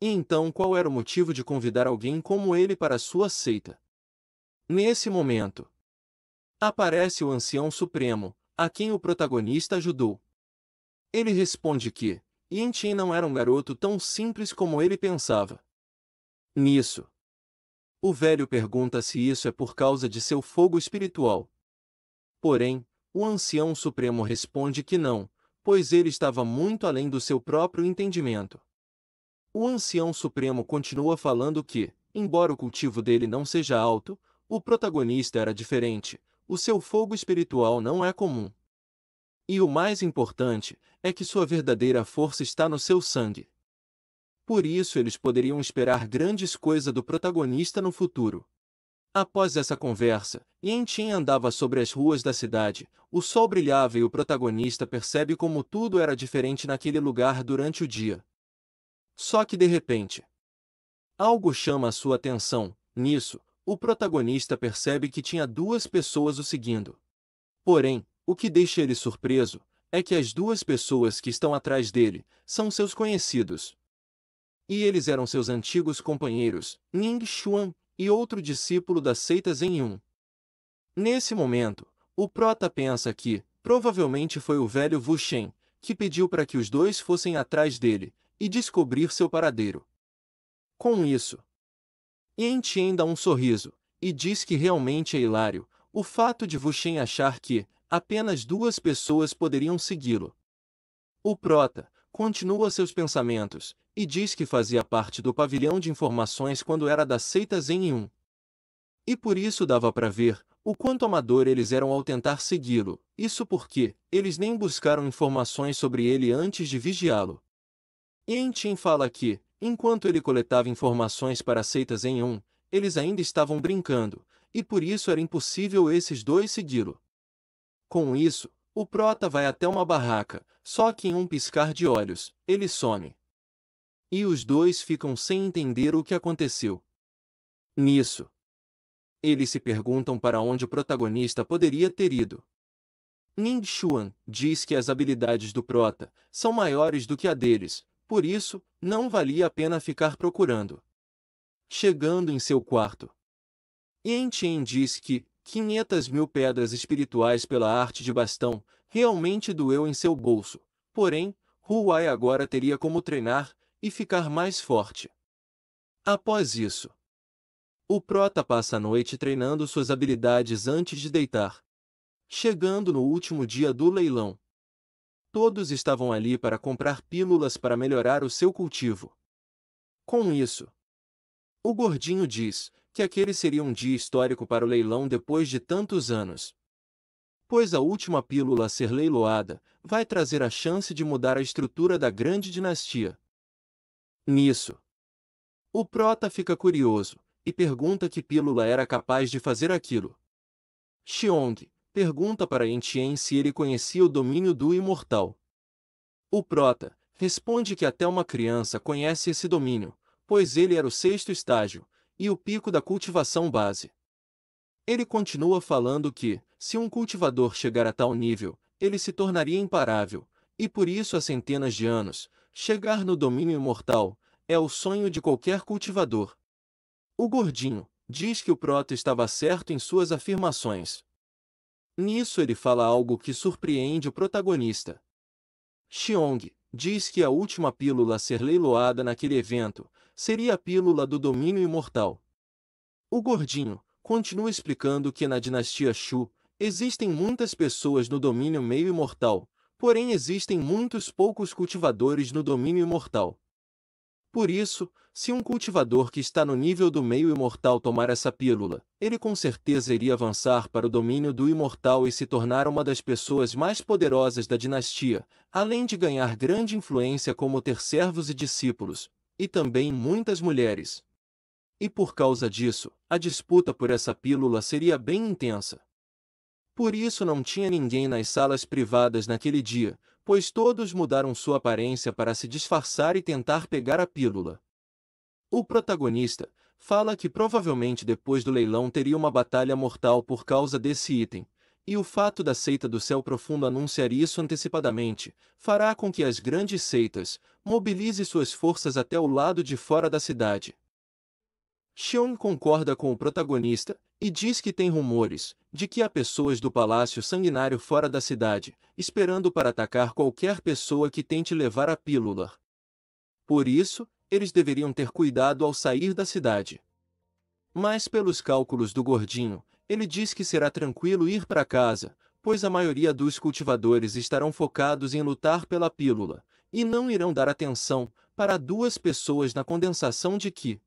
B: E então qual era o motivo de convidar alguém como ele para sua seita? Nesse momento, aparece o Ancião Supremo, a quem o protagonista ajudou. Ele responde que Yan Tian não era um garoto tão simples como ele pensava. Nisso, o velho pergunta se isso é por causa de seu fogo espiritual. Porém, o Ancião Supremo responde que não, pois ele estava muito além do seu próprio entendimento. O Ancião Supremo continua falando que, embora o cultivo dele não seja alto, o protagonista era diferente, o seu fogo espiritual não é comum. E o mais importante é que sua verdadeira força está no seu sangue. Por isso eles poderiam esperar grandes coisas do protagonista no futuro. Após essa conversa, Yan Tian andava sobre as ruas da cidade, o sol brilhava e o protagonista percebe como tudo era diferente naquele lugar durante o dia. Só que de repente, algo chama a sua atenção. Nisso, o protagonista percebe que tinha duas pessoas o seguindo. Porém, o que deixa ele surpreso é que as duas pessoas que estão atrás dele são seus conhecidos. E eles eram seus antigos companheiros, Ning Xuan e outro discípulo da seita Zen-Yun. Nesse momento, o Prota pensa que, provavelmente foi o velho Wu Shen, que pediu para que os dois fossem atrás dele e descobrir seu paradeiro. Com isso, Yan Tian dá um sorriso e diz que realmente é hilário o fato de Wu Shen achar que apenas duas pessoas poderiam segui-lo. O Prota continua seus pensamentos e diz que fazia parte do pavilhão de informações quando era da seita Zen-Yun. E por isso dava para ver o quanto amador eles eram ao tentar segui-lo, isso porque eles nem buscaram informações sobre ele antes de vigiá-lo. Yan Tian fala que Enquanto ele coletava informações para seitas em um, eles ainda estavam brincando, e por isso era impossível esses dois segui-lo. Com isso, o prota vai até uma barraca, só que em um piscar de olhos, ele some. E os dois ficam sem entender o que aconteceu. Nisso, eles se perguntam para onde o protagonista poderia ter ido. Ning Xuan diz que as habilidades do prota são maiores do que a deles, por isso, não valia a pena ficar procurando. Chegando em seu quarto, Yan Chen diz que 500.000 pedras espirituais pela arte de bastão realmente doeu em seu bolso, porém, Hu Wai agora teria como treinar e ficar mais forte. Após isso, o prota passa a noite treinando suas habilidades antes de deitar. Chegando no último dia do leilão, todos estavam ali para comprar pílulas para melhorar o seu cultivo. Com isso, o gordinho diz que aquele seria um dia histórico para o leilão depois de tantos anos. Pois a última pílula a ser leiloada vai trazer a chance de mudar a estrutura da grande dinastia. Nisso, o prota fica curioso e pergunta que pílula era capaz de fazer aquilo. Xiong pergunta para Yan Chen se ele conhecia o domínio do imortal. O prota responde que até uma criança conhece esse domínio, pois ele era o 6º estágio e o pico da cultivação base. Ele continua falando que, se um cultivador chegar a tal nível, ele se tornaria imparável, e por isso há centenas de anos, chegar no domínio imortal é o sonho de qualquer cultivador. O gordinho diz que o prota estava certo em suas afirmações. Nisso ele fala algo que surpreende o protagonista. Xiong diz que a última pílula a ser leiloada naquele evento seria a pílula do domínio imortal. O gordinho continua explicando que na dinastia Shu existem muitas pessoas no domínio meio imortal, porém existem muitos poucos cultivadores no domínio imortal. Por isso, se um cultivador que está no nível do meio imortal tomar essa pílula, ele com certeza iria avançar para o domínio do imortal e se tornar uma das pessoas mais poderosas da dinastia, além de ganhar grande influência como ter servos e discípulos, e também muitas mulheres. E por causa disso, a disputa por essa pílula seria bem intensa. Por isso não tinha ninguém nas salas privadas naquele dia, pois todos mudaram sua aparência para se disfarçar e tentar pegar a pílula. O protagonista fala que provavelmente depois do leilão teria uma batalha mortal por causa desse item, e o fato da seita do Céu Profundo anunciar isso antecipadamente fará com que as grandes seitas mobilizem suas forças até o lado de fora da cidade. Xiong concorda com o protagonista e diz que tem rumores de que há pessoas do Palácio Sanguinário fora da cidade, esperando para atacar qualquer pessoa que tente levar a pílula. Por isso, eles deveriam ter cuidado ao sair da cidade. Mas pelos cálculos do gordinho, ele diz que será tranquilo ir para casa, pois a maioria dos cultivadores estarão focados em lutar pela pílula, e não irão dar atenção para 2 pessoas na condensação de Qi.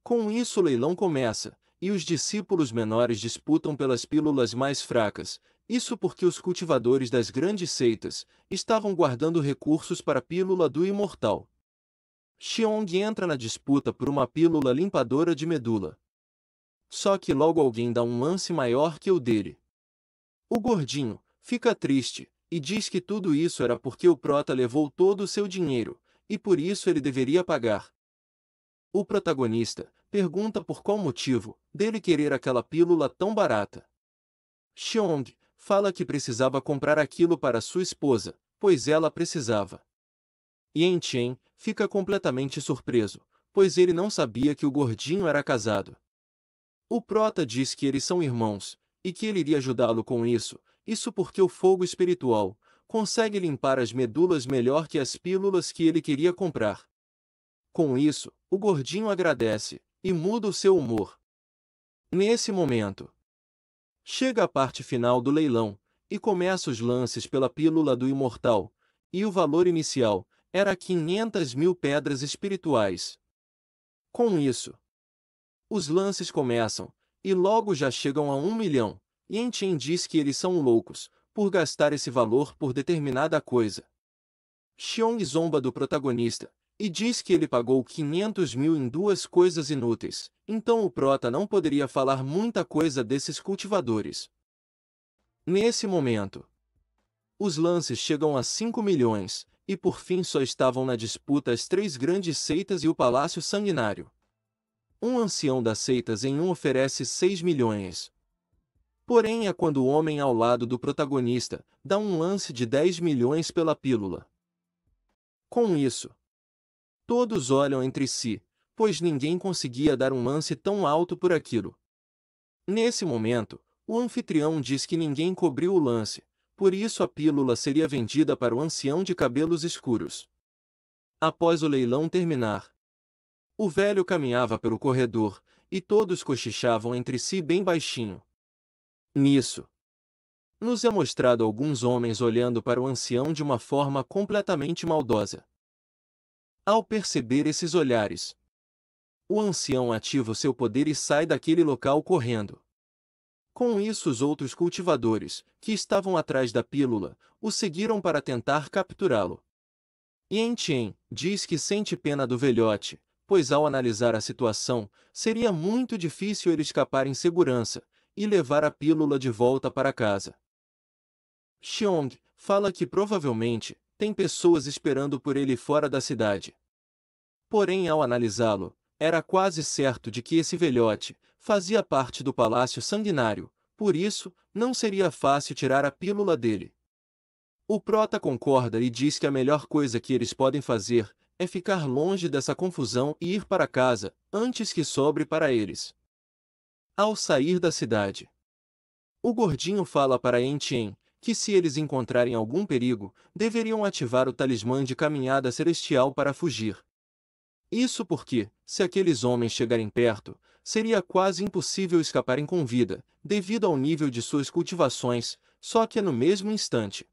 B: Com isso o leilão começa, e os discípulos menores disputam pelas pílulas mais fracas, isso porque os cultivadores das grandes seitas estavam guardando recursos para a pílula do imortal. Xiong entra na disputa por uma pílula limpadora de medula. Só que logo alguém dá um lance maior que o dele. O gordinho fica triste, e diz que tudo isso era porque o prota levou todo o seu dinheiro, e por isso ele deveria pagar. O protagonista pergunta por qual motivo dele querer aquela pílula tão barata. Xiong fala que precisava comprar aquilo para sua esposa, pois ela precisava. Yan Chen fica completamente surpreso, pois ele não sabia que o gordinho era casado. O prota diz que eles são irmãos, e que ele iria ajudá-lo com isso porque o fogo espiritual consegue limpar as medulas melhor que as pílulas que ele queria comprar. Com isso, o gordinho agradece e muda o seu humor. Nesse momento, chega a parte final do leilão e começa os lances pela pílula do imortal, e o valor inicial era 500.000 pedras espirituais. Com isso, os lances começam e logo já chegam a 1 milhão. Yan Chen diz que eles são loucos por gastar esse valor por determinada coisa. Xiong zomba do protagonista e diz que ele pagou 500 mil em duas coisas inúteis, então o prota não poderia falar muita coisa desses cultivadores. Nesse momento, os lances chegam a 5 milhões, e por fim só estavam na disputa as três grandes seitas e o Palácio Sanguinário. Um ancião das seitas em um oferece 6 milhões. Porém é quando o homem ao lado do protagonista dá um lance de 10 milhões pela pílula. Com isso, todos olham entre si, pois ninguém conseguia dar um lance tão alto por aquilo. Nesse momento, o anfitrião diz que ninguém cobriu o lance, por isso a pílula seria vendida para o ancião de cabelos escuros. Após o leilão terminar, o velho caminhava pelo corredor, e todos cochichavam entre si bem baixinho. Nisso, nos é mostrado alguns homens olhando para o ancião de uma forma completamente maldosa. Ao perceber esses olhares, o ancião ativa o seu poder e sai daquele local correndo. Com isso os outros cultivadores, que estavam atrás da pílula, o seguiram para tentar capturá-lo. Yan Chen diz que sente pena do velhote, pois ao analisar a situação, seria muito difícil ele escapar em segurança e levar a pílula de volta para casa. Xiong fala que provavelmente tem pessoas esperando por ele fora da cidade. Porém, ao analisá-lo, era quase certo de que esse velhote fazia parte do Palácio Sanguinário, por isso, não seria fácil tirar a pílula dele. O prota concorda e diz que a melhor coisa que eles podem fazer é ficar longe dessa confusão e ir para casa, antes que sobre para eles. Ao sair da cidade, o gordinho fala para Yan Chen que se eles encontrarem algum perigo, deveriam ativar o talismã de caminhada celestial para fugir. Isso porque, se aqueles homens chegarem perto, seria quase impossível escaparem com vida, devido ao nível de suas cultivações, só que no mesmo instante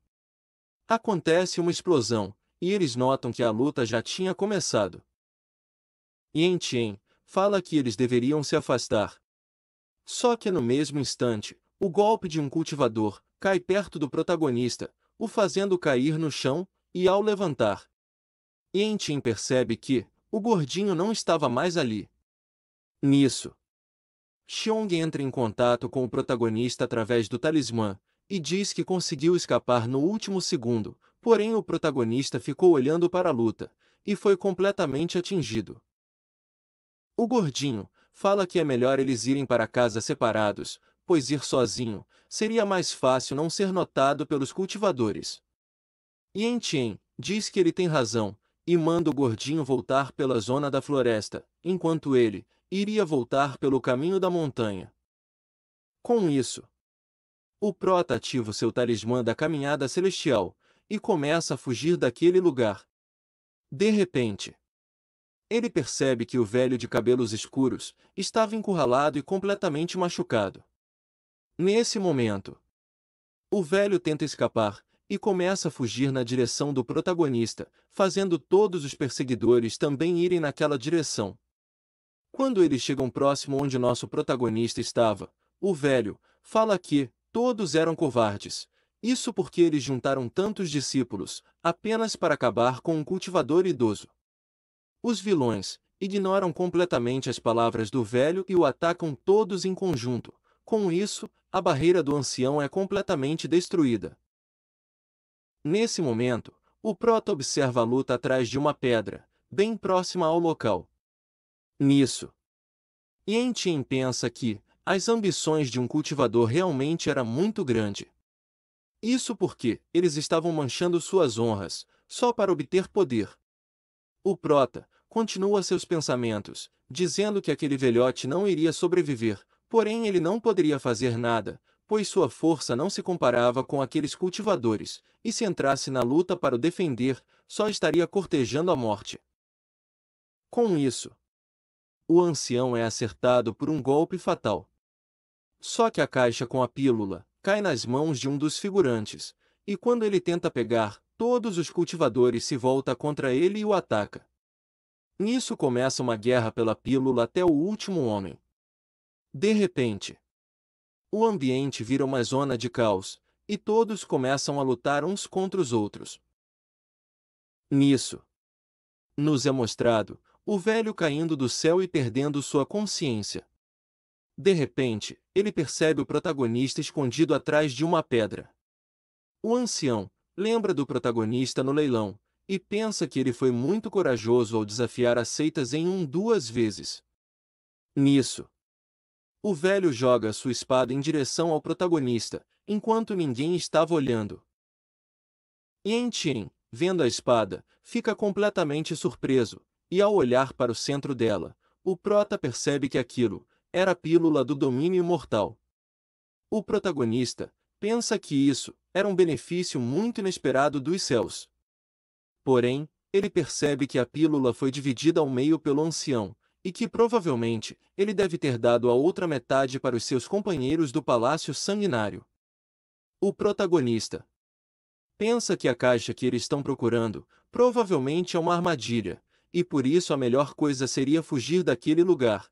B: acontece uma explosão, e eles notam que a luta já tinha começado. Yan Chen fala que eles deveriam se afastar. Só que no mesmo instante, o golpe de um cultivador cai perto do protagonista, o fazendo cair no chão, e ao levantar, Yan Chen percebe que o gordinho não estava mais ali. Nisso, Xiong entra em contato com o protagonista através do talismã, e diz que conseguiu escapar no último segundo, porém o protagonista ficou olhando para a luta, e foi completamente atingido. O gordinho fala que é melhor eles irem para casa separados, pois ir sozinho seria mais fácil não ser notado pelos cultivadores. Yan Chen diz que ele tem razão, e manda o gordinho voltar pela zona da floresta, enquanto ele iria voltar pelo caminho da montanha. Com isso, o prota ativa o seu talismã da caminhada celestial, e começa a fugir daquele lugar. De repente, ele percebe que o velho de cabelos escuros estava encurralado e completamente machucado. Nesse momento, o velho tenta escapar e começa a fugir na direção do protagonista, fazendo todos os perseguidores também irem naquela direção. Quando eles chegam próximo onde nosso protagonista estava, o velho fala que todos eram covardes. Isso porque eles juntaram tantos discípulos apenas para acabar com um cultivador idoso. Os vilões ignoram completamente as palavras do velho e o atacam todos em conjunto. Com isso, a barreira do ancião é completamente destruída. Nesse momento, o prota observa a luta atrás de uma pedra, bem próxima ao local. Nisso, Yan Chen pensa que as ambições de um cultivador realmente eram muito grandes. Isso porque eles estavam manchando suas honras, só para obter poder. O prota continua seus pensamentos, dizendo que aquele velhote não iria sobreviver, porém ele não poderia fazer nada, pois sua força não se comparava com aqueles cultivadores, e se entrasse na luta para o defender, só estaria cortejando a morte. Com isso, o ancião é acertado por um golpe fatal. Só que a caixa com a pílula cai nas mãos de um dos figurantes, e quando ele tenta pegar, todos os cultivadores se voltam contra ele e o atacam. Nisso começa uma guerra pela pílula até o último homem. De repente, o ambiente vira uma zona de caos, e todos começam a lutar uns contra os outros. Nisso, Nos é mostrado o velho caindo do céu e perdendo sua consciência. De repente, ele percebe o protagonista escondido atrás de uma pedra. O ancião lembra do protagonista no leilão e pensa que ele foi muito corajoso ao desafiar as seitas em 2 vezes. Nisso, o velho joga sua espada em direção ao protagonista, enquanto ninguém estava olhando. Yan Tien, vendo a espada, fica completamente surpreso, e ao olhar para o centro dela, o prota percebe que aquilo era a pílula do domínio mortal. O protagonista pensa que isso era um benefício muito inesperado dos céus. Porém, ele percebe que a pílula foi dividida ao meio pelo ancião, e que provavelmente ele deve ter dado a outra metade para os seus companheiros do Palácio Sanguinário. O protagonista pensa que a caixa que eles estão procurando provavelmente é uma armadilha, e por isso a melhor coisa seria fugir daquele lugar.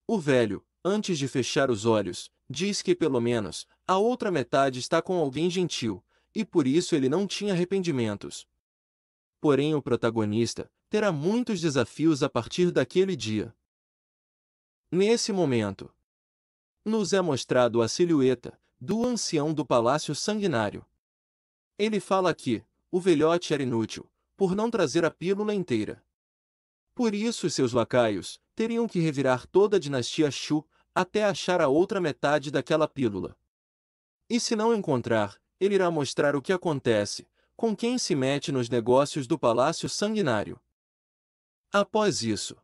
B: O velho, antes de fechar os olhos, diz que pelo menos a outra metade está com alguém gentil, e por isso ele não tinha arrependimentos. Porém, o protagonista terá muitos desafios a partir daquele dia. Nesse momento, nos é mostrado a silhueta do ancião do Palácio Sanguinário. Ele fala que o velhote era inútil, por não trazer a pílula inteira. Por isso seus lacaios teriam que revirar toda a dinastia Shu até achar a outra metade daquela pílula. E se não encontrar, ele irá mostrar o que acontece com quem se mete nos negócios do Palácio Sanguinário. Após isso,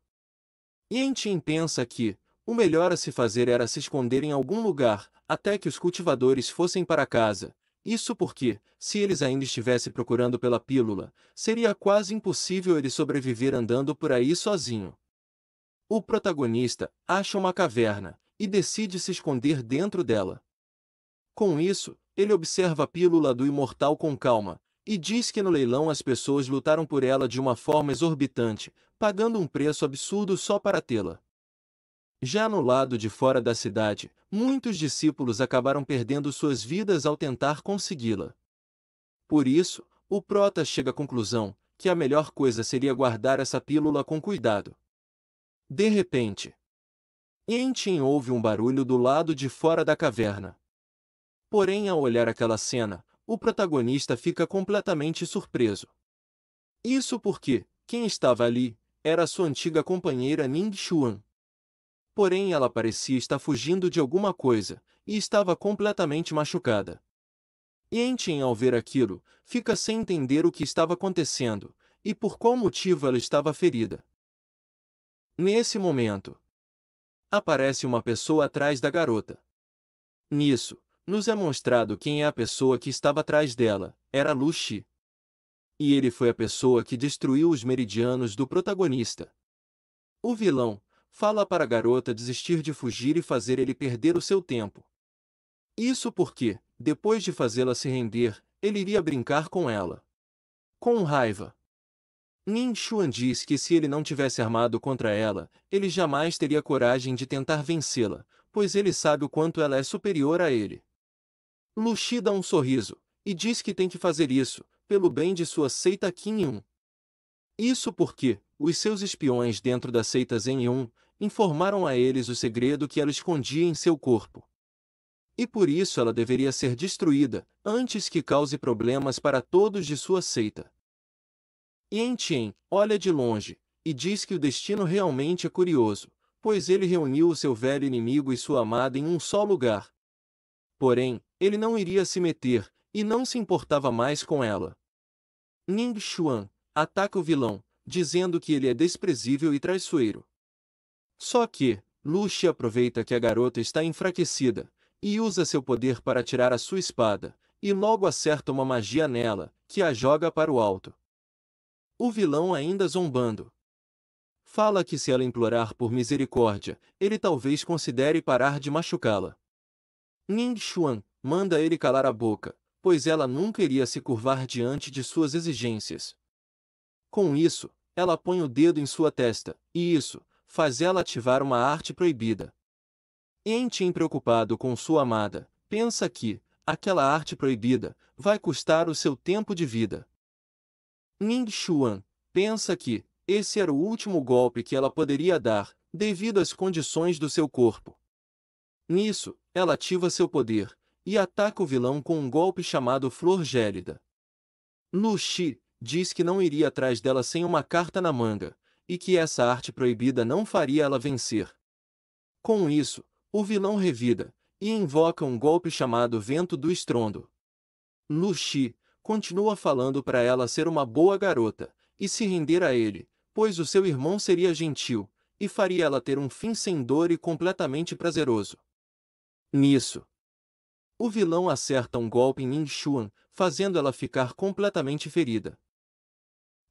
B: Yan Tien pensa que o melhor a se fazer era se esconder em algum lugar até que os cultivadores fossem para casa. Isso porque, se eles ainda estivessem procurando pela pílula, seria quase impossível ele sobreviver andando por aí sozinho. O protagonista acha uma caverna e decide se esconder dentro dela. Com isso, ele observa a pílula do imortal com calma e diz que no leilão as pessoas lutaram por ela de uma forma exorbitante, pagando um preço absurdo só para tê-la. Já no lado de fora da cidade, muitos discípulos acabaram perdendo suas vidas ao tentar consegui-la. Por isso, o prota chega à conclusão que a melhor coisa seria guardar essa pílula com cuidado. De repente, Yan Tien ouve um barulho do lado de fora da caverna. Porém, ao olhar aquela cena, o protagonista fica completamente surpreso. Isso porque quem estava ali era sua antiga companheira Ning Xuan. Porém, ela parecia estar fugindo de alguma coisa e estava completamente machucada. Yan Tien, ao ver aquilo, fica sem entender o que estava acontecendo e por qual motivo ela estava ferida. Nesse momento, aparece uma pessoa atrás da garota. Nisso, nos é mostrado quem é a pessoa que estava atrás dela, era Lu Shi. E ele foi a pessoa que destruiu os meridianos do protagonista. O vilão fala para a garota desistir de fugir e fazer ele perder o seu tempo. Isso porque, depois de fazê-la se render, ele iria brincar com ela. Com raiva, Ning Xuan diz que se ele não tivesse armado contra ela, ele jamais teria coragem de tentar vencê-la, pois ele sabe o quanto ela é superior a ele. Lu Shi dá um sorriso e diz que tem que fazer isso, pelo bem de sua seita Qin Yun. Isso porque os seus espiões dentro da seita Zen Yun informaram a eles o segredo que ela escondia em seu corpo. E por isso ela deveria ser destruída, antes que cause problemas para todos de sua seita. Yan Tien olha de longe e diz que o destino realmente é curioso, pois ele reuniu o seu velho inimigo e sua amada em um só lugar. Porém, ele não iria se meter e não se importava mais com ela. Ning Xuan ataca o vilão, dizendo que ele é desprezível e traiçoeiro. Só que, Lu Shi aproveita que a garota está enfraquecida e usa seu poder para tirar a sua espada, e logo acerta uma magia nela, que a joga para o alto. O vilão, ainda zombando, fala que se ela implorar por misericórdia, ele talvez considere parar de machucá-la. Ning Xuan manda ele calar a boca, pois ela nunca iria se curvar diante de suas exigências. Com isso, ela põe o dedo em sua testa, e isso faz ela ativar uma arte proibida. Yan Tien, preocupado com sua amada, pensa que aquela arte proibida vai custar o seu tempo de vida. Ning Xuan pensa que esse era o último golpe que ela poderia dar, devido às condições do seu corpo. Nisso, ela ativa seu poder, e ataca o vilão com um golpe chamado Flor Gélida. Lu Xi diz que não iria atrás dela sem uma carta na manga, e que essa arte proibida não faria ela vencer. Com isso, o vilão revida, e invoca um golpe chamado Vento do Estrondo. Lu Xi continua falando para ela ser uma boa garota, e se render a ele, pois o seu irmão seria gentil, e faria ela ter um fim sem dor e completamente prazeroso. Nisso, o vilão acerta um golpe em Ning Xuan, fazendo ela ficar completamente ferida.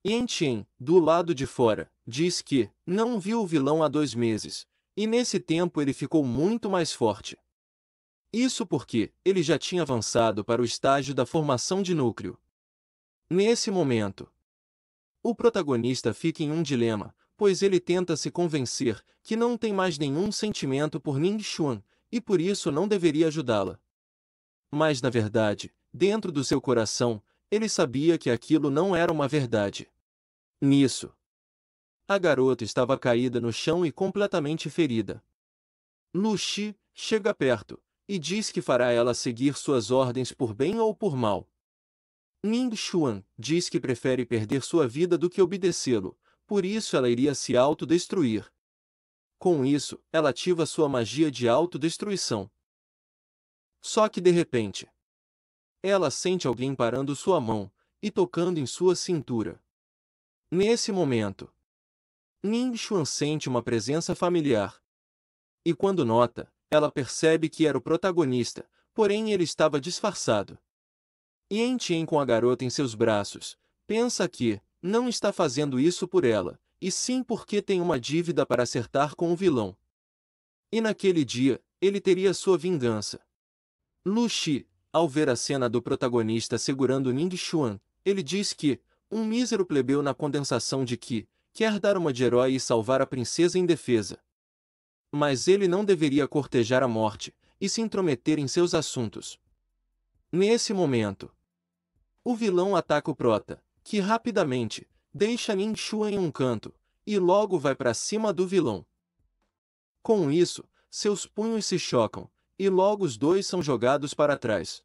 B: Yan Chen, do lado de fora, diz que não viu o vilão há 2 meses, e nesse tempo ele ficou muito mais forte. Isso porque ele já tinha avançado para o estágio da formação de núcleo. Nesse momento, o protagonista fica em um dilema, pois ele tenta se convencer que não tem mais nenhum sentimento por Ning Xuan, e por isso não deveria ajudá-la. Mas na verdade, dentro do seu coração, ele sabia que aquilo não era uma verdade. Nisso, a garota estava caída no chão e completamente ferida. Lu Xi chega perto e diz que fará ela seguir suas ordens por bem ou por mal. Ning Xuan diz que prefere perder sua vida do que obedecê-lo, por isso ela iria se autodestruir. Com isso, ela ativa sua magia de autodestruição. Só que de repente, ela sente alguém parando sua mão e tocando em sua cintura. Nesse momento, Ning Xuan sente uma presença familiar. E quando nota, ela percebe que era o protagonista, porém ele estava disfarçado. Yan Chen, com a garota em seus braços, pensa que não está fazendo isso por ela, e sim porque tem uma dívida para acertar com o vilão. E naquele dia, ele teria sua vingança. Lu Xi, ao ver a cena do protagonista segurando Ning Xuan, ele diz que, um mísero plebeu na condensação de Qi, quer dar uma de herói e salvar a princesa indefesa. Mas ele não deveria cortejar a morte, e se intrometer em seus assuntos. Nesse momento, o vilão ataca o prota, que rapidamente deixa Ning Xuan em um canto, e logo vai para cima do vilão. Com isso, seus punhos se chocam, e logo os dois são jogados para trás.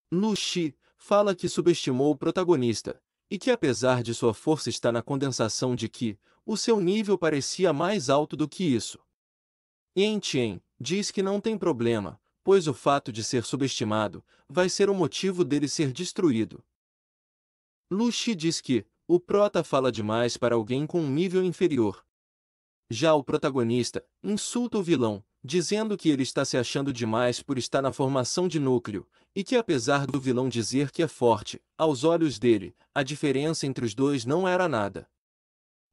B: Lu Xi fala que subestimou o protagonista, e que apesar de sua força estar na condensação de Qi, o seu nível parecia mais alto do que isso. Yan Chen diz que não tem problema, pois o fato de ser subestimado vai ser o motivo dele ser destruído. Lu Xi diz que o prota fala demais para alguém com um nível inferior. Já o protagonista insulta o vilão, dizendo que ele está se achando demais por estar na formação de núcleo, e que apesar do vilão dizer que é forte, aos olhos dele, a diferença entre os dois não era nada.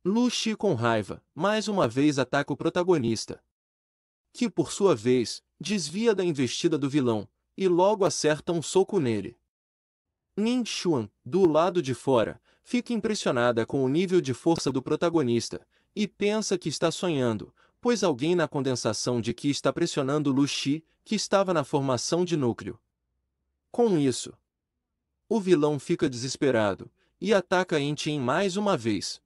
B: Lu Xi, com raiva, mais uma vez ataca o protagonista, que por sua vez, desvia da investida do vilão, e logo acerta um soco nele. Ning Xuan, do lado de fora, fica impressionada com o nível de força do protagonista, e pensa que está sonhando, pois alguém na condensação de Qi está pressionando Lu Xi, que estava na formação de núcleo. Com isso, o vilão fica desesperado, e ataca Yan Chen mais uma vez.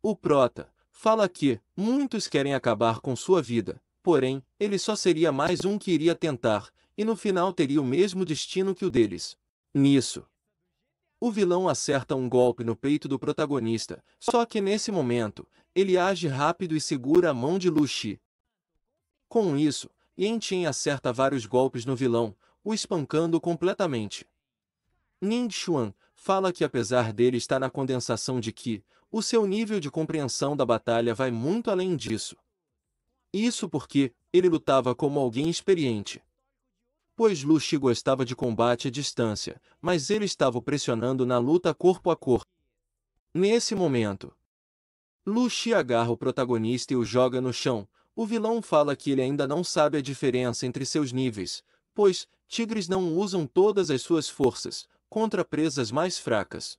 B: O prota fala que muitos querem acabar com sua vida, porém, ele só seria mais um que iria tentar, e no final teria o mesmo destino que o deles. Nisso, o vilão acerta um golpe no peito do protagonista, só que nesse momento, ele age rápido e segura a mão de Lu Xi. Com isso, Yan Chen acerta vários golpes no vilão, o espancando completamente. Ning Xuan fala que apesar dele estar na condensação de Qi, o seu nível de compreensão da batalha vai muito além disso. Isso porque ele lutava como alguém experiente. Pois Lu Xi gostava de combate à distância, mas ele estava o pressionando na luta corpo a corpo. Nesse momento, Lu Xi agarra o protagonista e o joga no chão. O vilão fala que ele ainda não sabe a diferença entre seus níveis, pois tigres não usam todas as suas forças contra presas mais fracas.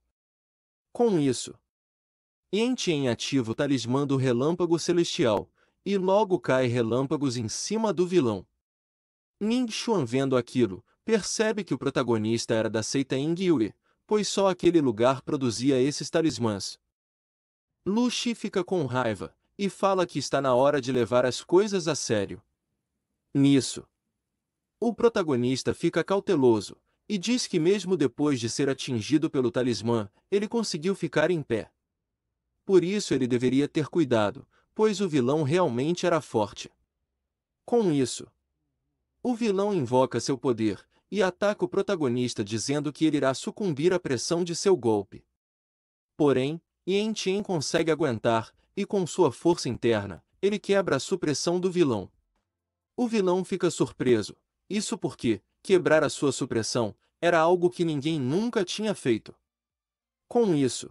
B: Com isso, Yan Chen ativa o talismã do relâmpago celestial, e logo cai relâmpagos em cima do vilão. Ning Xuan, vendo aquilo, percebe que o protagonista era da seita Yingyue, pois só aquele lugar produzia esses talismãs. Lu Xi fica com raiva e fala que está na hora de levar as coisas a sério. Nisso, o protagonista fica cauteloso e diz que mesmo depois de ser atingido pelo talismã, ele conseguiu ficar em pé. Por isso ele deveria ter cuidado, pois o vilão realmente era forte. Com isso, o vilão invoca seu poder e ataca o protagonista dizendo que ele irá sucumbir à pressão de seu golpe. Porém, Yan Chen consegue aguentar e com sua força interna, ele quebra a supressão do vilão. O vilão fica surpreso, isso porque quebrar a sua supressão era algo que ninguém nunca tinha feito. Com isso,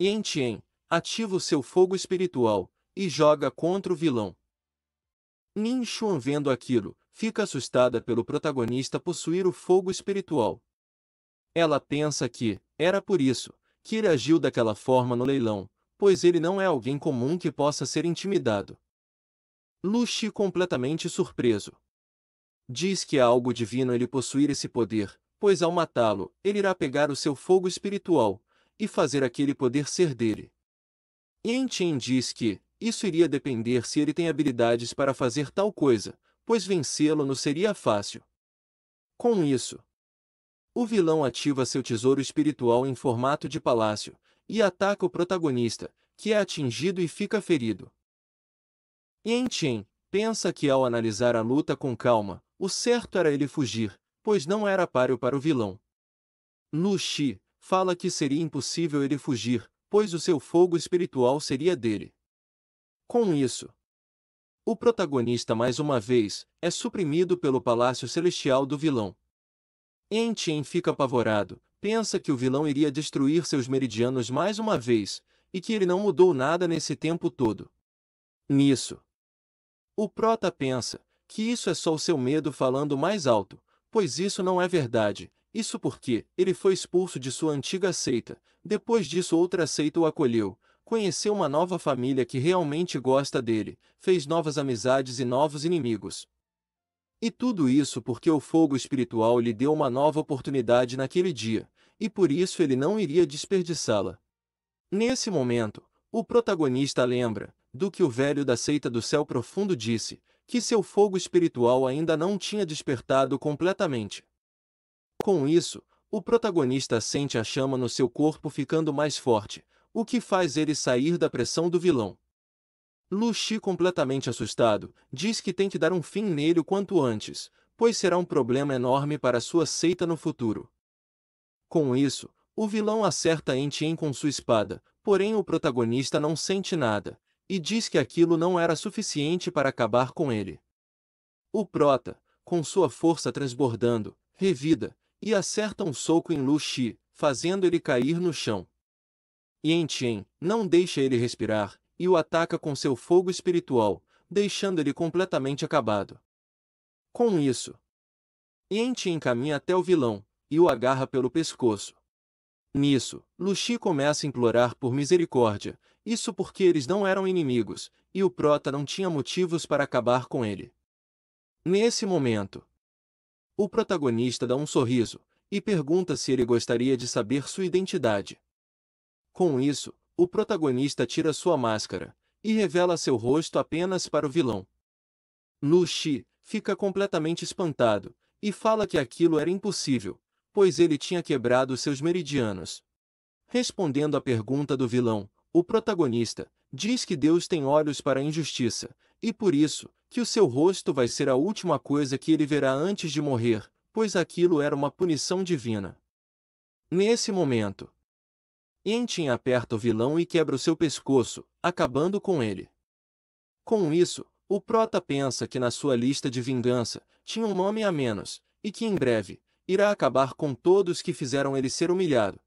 B: Yan Chen ativa o seu fogo espiritual e joga contra o vilão. Nin Xuan, vendo aquilo, fica assustada pelo protagonista possuir o fogo espiritual. Ela pensa que era por isso que ele agiu daquela forma no leilão, pois ele não é alguém comum que possa ser intimidado. Lu Xi, completamente surpreso, diz que é algo divino ele possuir esse poder, pois ao matá-lo, ele irá pegar o seu fogo espiritual e fazer aquele poder ser dele. Yan Chen diz que isso iria depender se ele tem habilidades para fazer tal coisa, pois vencê-lo não seria fácil. Com isso, o vilão ativa seu tesouro espiritual em formato de palácio e ataca o protagonista, que é atingido e fica ferido. Yan Chen pensa que ao analisar a luta com calma, o certo era ele fugir, pois não era páreo para o vilão. Lu Xi fala que seria impossível ele fugir, pois o seu fogo espiritual seria dele. Com isso, o protagonista mais uma vez é suprimido pelo Palácio Celestial do vilão. Yan Chen fica apavorado, pensa que o vilão iria destruir seus meridianos mais uma vez, e que ele não mudou nada nesse tempo todo. Nisso, o prota pensa que isso é só o seu medo falando mais alto, pois isso não é verdade, isso porque ele foi expulso de sua antiga seita, depois disso outra seita o acolheu, conheceu uma nova família que realmente gosta dele, fez novas amizades e novos inimigos. E tudo isso porque o fogo espiritual lhe deu uma nova oportunidade naquele dia, e por isso ele não iria desperdiçá-la. Nesse momento, o protagonista lembra do que o velho da seita do céu profundo disse, que seu fogo espiritual ainda não tinha despertado completamente. Com isso, o protagonista sente a chama no seu corpo ficando mais forte, o que faz ele sair da pressão do vilão. Lu Xi, completamente assustado, diz que tem que dar um fim nele o quanto antes, pois será um problema enorme para sua seita no futuro. Com isso, o vilão acerta Yan Chen com sua espada, porém o protagonista não sente nada, e diz que aquilo não era suficiente para acabar com ele. O prota, com sua força transbordando, revida, e acerta um soco em Lu Xi, fazendo ele cair no chão. Yan Chen não deixa ele respirar, e o ataca com seu fogo espiritual, deixando ele completamente acabado. Com isso, Yan Chen caminha até o vilão, e o agarra pelo pescoço. Nisso, Lu Xi começa a implorar por misericórdia, isso porque eles não eram inimigos, e o prota não tinha motivos para acabar com ele. Nesse momento, o protagonista dá um sorriso, e pergunta se ele gostaria de saber sua identidade. Com isso, o protagonista tira sua máscara, e revela seu rosto apenas para o vilão. Lu Xi fica completamente espantado, e fala que aquilo era impossível, pois ele tinha quebrado seus meridianos. Respondendo à pergunta do vilão, o protagonista diz que Deus tem olhos para a injustiça, e por isso, que o seu rosto vai ser a última coisa que ele verá antes de morrer, pois aquilo era uma punição divina. Nesse momento, Yan Chen aperta o vilão e quebra o seu pescoço, acabando com ele. Com isso, o prota pensa que na sua lista de vingança tinha um nome a menos, e que em breve irá acabar com todos que fizeram ele ser humilhado.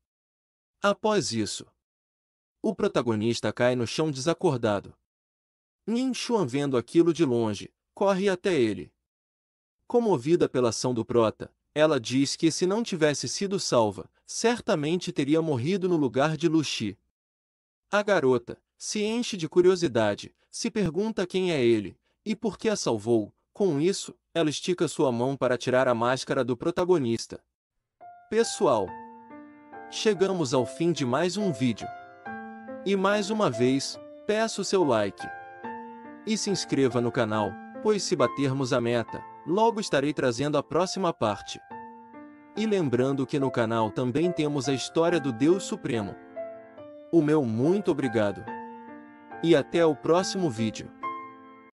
B: Após isso, o protagonista cai no chão desacordado. Nin Xuan, vendo aquilo de longe, corre até ele. Comovida pela ação do prota, ela diz que se não tivesse sido salva, certamente teria morrido no lugar de Lu Xi. A garota se enche de curiosidade, se pergunta quem é ele, e por que a salvou. Com isso, ela estica sua mão para tirar a máscara do protagonista. Pessoal, chegamos ao fim de mais um vídeo. E mais uma vez, peço seu like. E se inscreva no canal, pois se batermos a meta, logo estarei trazendo a próxima parte. E lembrando que no canal também temos a história do Deus Supremo. O meu muito obrigado. E até o próximo vídeo.